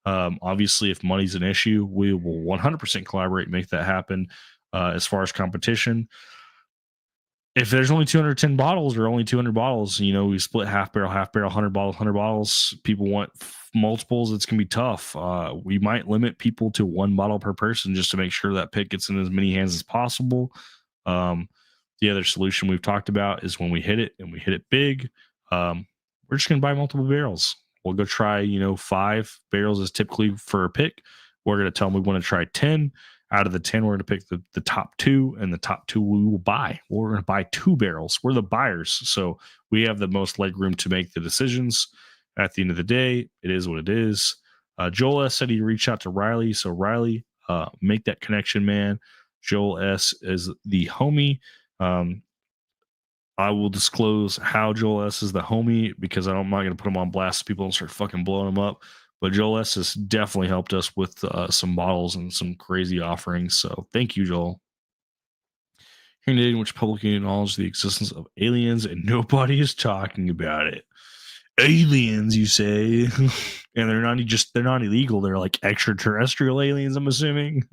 Obviously, if money's an issue, we will 100% collaborate and make that happen. As far as competition, if there's only 210 bottles or only 200 bottles, we split half barrel, 100 bottles, 100 bottles. People want multiples. It's going to be tough. We might limit people to one bottle per person just to make sure that pick gets in as many hands as possible. The other solution we've talked about is when we hit it and we hit it big, we're just going to buy multiple barrels. We'll go try, 5 barrels is typically for a pick. We're going to tell them we want to try 10. Out of the 10, we're going to pick the top 2, and the top 2 we will buy. We're going to buy 2 barrels. We're the buyers, so we have the most leg room to make the decisions. At the end of the day, it is what it is. Joel S. said he reached out to Riley, so Riley, make that connection, man. Joel S. is the homie. I will disclose how Joel S. is the homie because I'm not going to put him on blast so people don't start fucking blowing him up. But Joel S. has definitely helped us with some bottles and some crazy offerings. So thank you, Joel. Here in which publicly acknowledge the existence of aliens and nobody is talking about it. Aliens, you say? And they're not illegal. They're like extraterrestrial aliens, I'm assuming.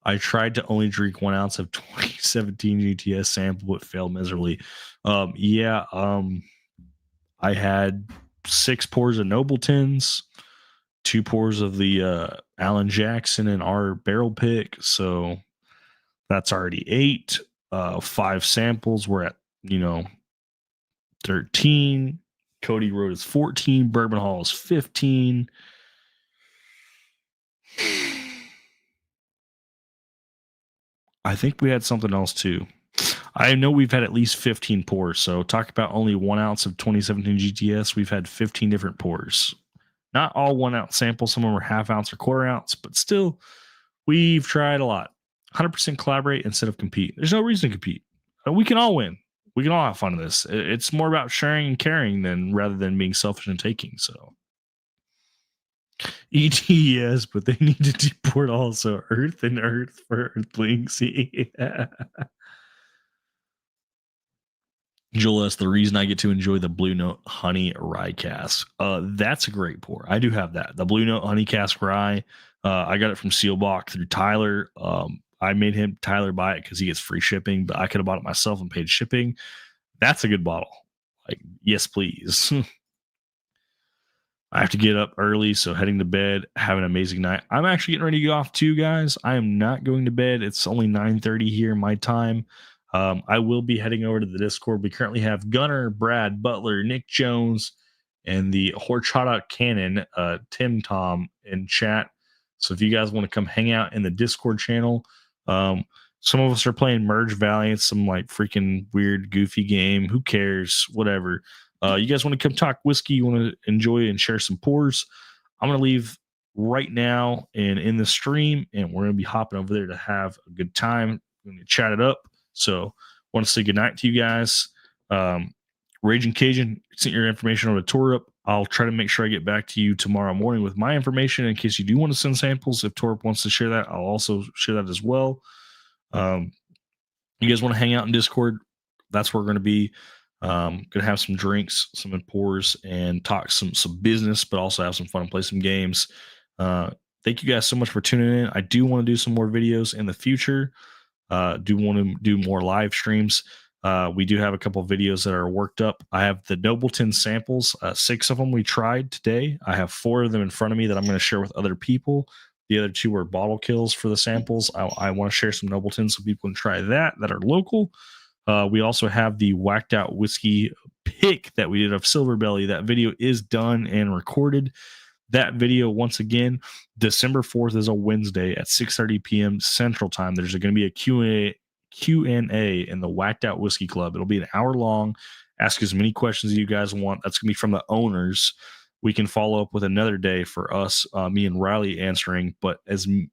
I tried to only drink 1 ounce of 2017 GTS sample, but failed miserably. I had 6 pours of Nobletons, 2 pours of the Alan Jackson and our barrel pick. So that's already 8. 5 samples. We're at, 13. Cody Road is 14. Bourbon Hall is 15. I think we had something else too. I know we've had at least 15 pours. So talk about only 1 ounce of 2017 GTS. We've had 15 different pours. Not all 1 ounce samples. Some of them are half ounce or quarter ounce, but still, we've tried a lot. 100% collaborate instead of compete. There's no reason to compete. We can all win. We can all have fun in this. It's more about sharing and caring rather than being selfish and taking. So ETS, but they need to deport also Earth and Earth for Earthlings. Yeah. Joel S., the reason I get to enjoy the Blue Note Honey Rye Cask. That's a great pour. I do have that. The Blue Note Honey Cask Rye. I got it from Sealbach through Tyler. I made Tyler buy it because he gets free shipping, but I could have bought it myself and paid shipping. That's a good bottle. Like, yes, please. I have to get up early, so heading to bed. Have an amazing night. I'm actually getting ready to go off too, guys. I am not going to bed. It's only 9:30 here, my time. I will be heading over to the Discord. We currently have Gunner, Brad, Butler, Nick Jones, and the Horchata Cannon, Tim Tom in chat. So if you guys want to come hang out in the Discord channel, some of us are playing Merge Valiant, some like freaking weird, goofy game. Who cares? Whatever. You guys want to come talk whiskey? You want to enjoy and share some pours? I'm going to leave right now and in the stream, and we're going to be hopping over there to have a good time. We're going to chat it up. So want to say goodnight to you guys. Raging Cajun, sent your information over to Torup. I'll try to make sure I get back to you tomorrow morning with my information in case you do want to send samples. If Torup wants to share that, I'll also share that as well. You guys want to hang out in Discord? That's where we're going to be. Gonna have some drinks, some pours, and talk some business, but also have some fun and play some games. Thank you guys so much for tuning in. I do want to do some more videos in the future. Do want to do more live streams. We do have a couple of videos that are worked up. I have the Nobleton samples, 6 of them we tried today. I have 4 of them in front of me that I'm going to share with other people. The other 2 are bottle kills for the samples. I want to share some Nobleton so people can try that are local. We also have the whacked out whiskey pick that we did of Silver Belly. That video is done and recorded. That video, once again, December 4th is a Wednesday at 6:30 p.m. Central Time. There's going to be a Q&A in the Whacked Out Whiskey Club. It'll be an hour long. Ask as many questions as you guys want. That's going to be from the owners. We can follow up with another day for us, me and Riley answering. But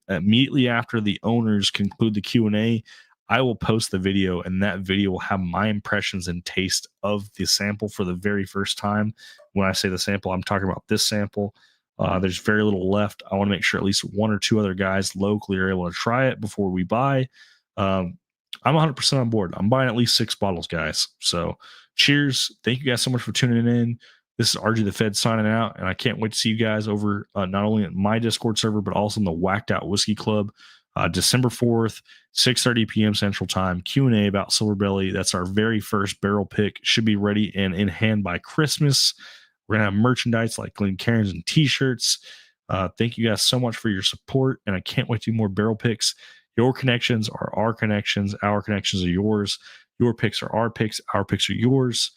immediately after the owners conclude the Q&A, I will post the video, and that video will have my impressions and taste of the sample for the very first time. When I say the sample, I'm talking about this sample. There's very little left. I want to make sure at least one or two other guys locally are able to try it before we buy. Um, I'm 100% on board. I'm buying at least 6 bottles, guys. So cheers. Thank you guys so much for tuning in. This is RG the Fed signing out, and I can't wait to see you guys over not only at my Discord server, but also in the Whacked Out Whiskey Club, December 4th, 6:30 p.m. Central Time. Q&A about Silver Belly. That's our very first barrel pick. Should be ready and in hand by Christmas. We're going to have merchandise like Glencairns and T-shirts. Thank you guys so much for your support, and I can't wait to do more barrel picks. Your connections are our connections. Our connections are yours. Your picks are our picks. Our picks are yours.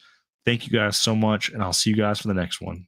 Thank you guys so much, and I'll see you guys for the next one.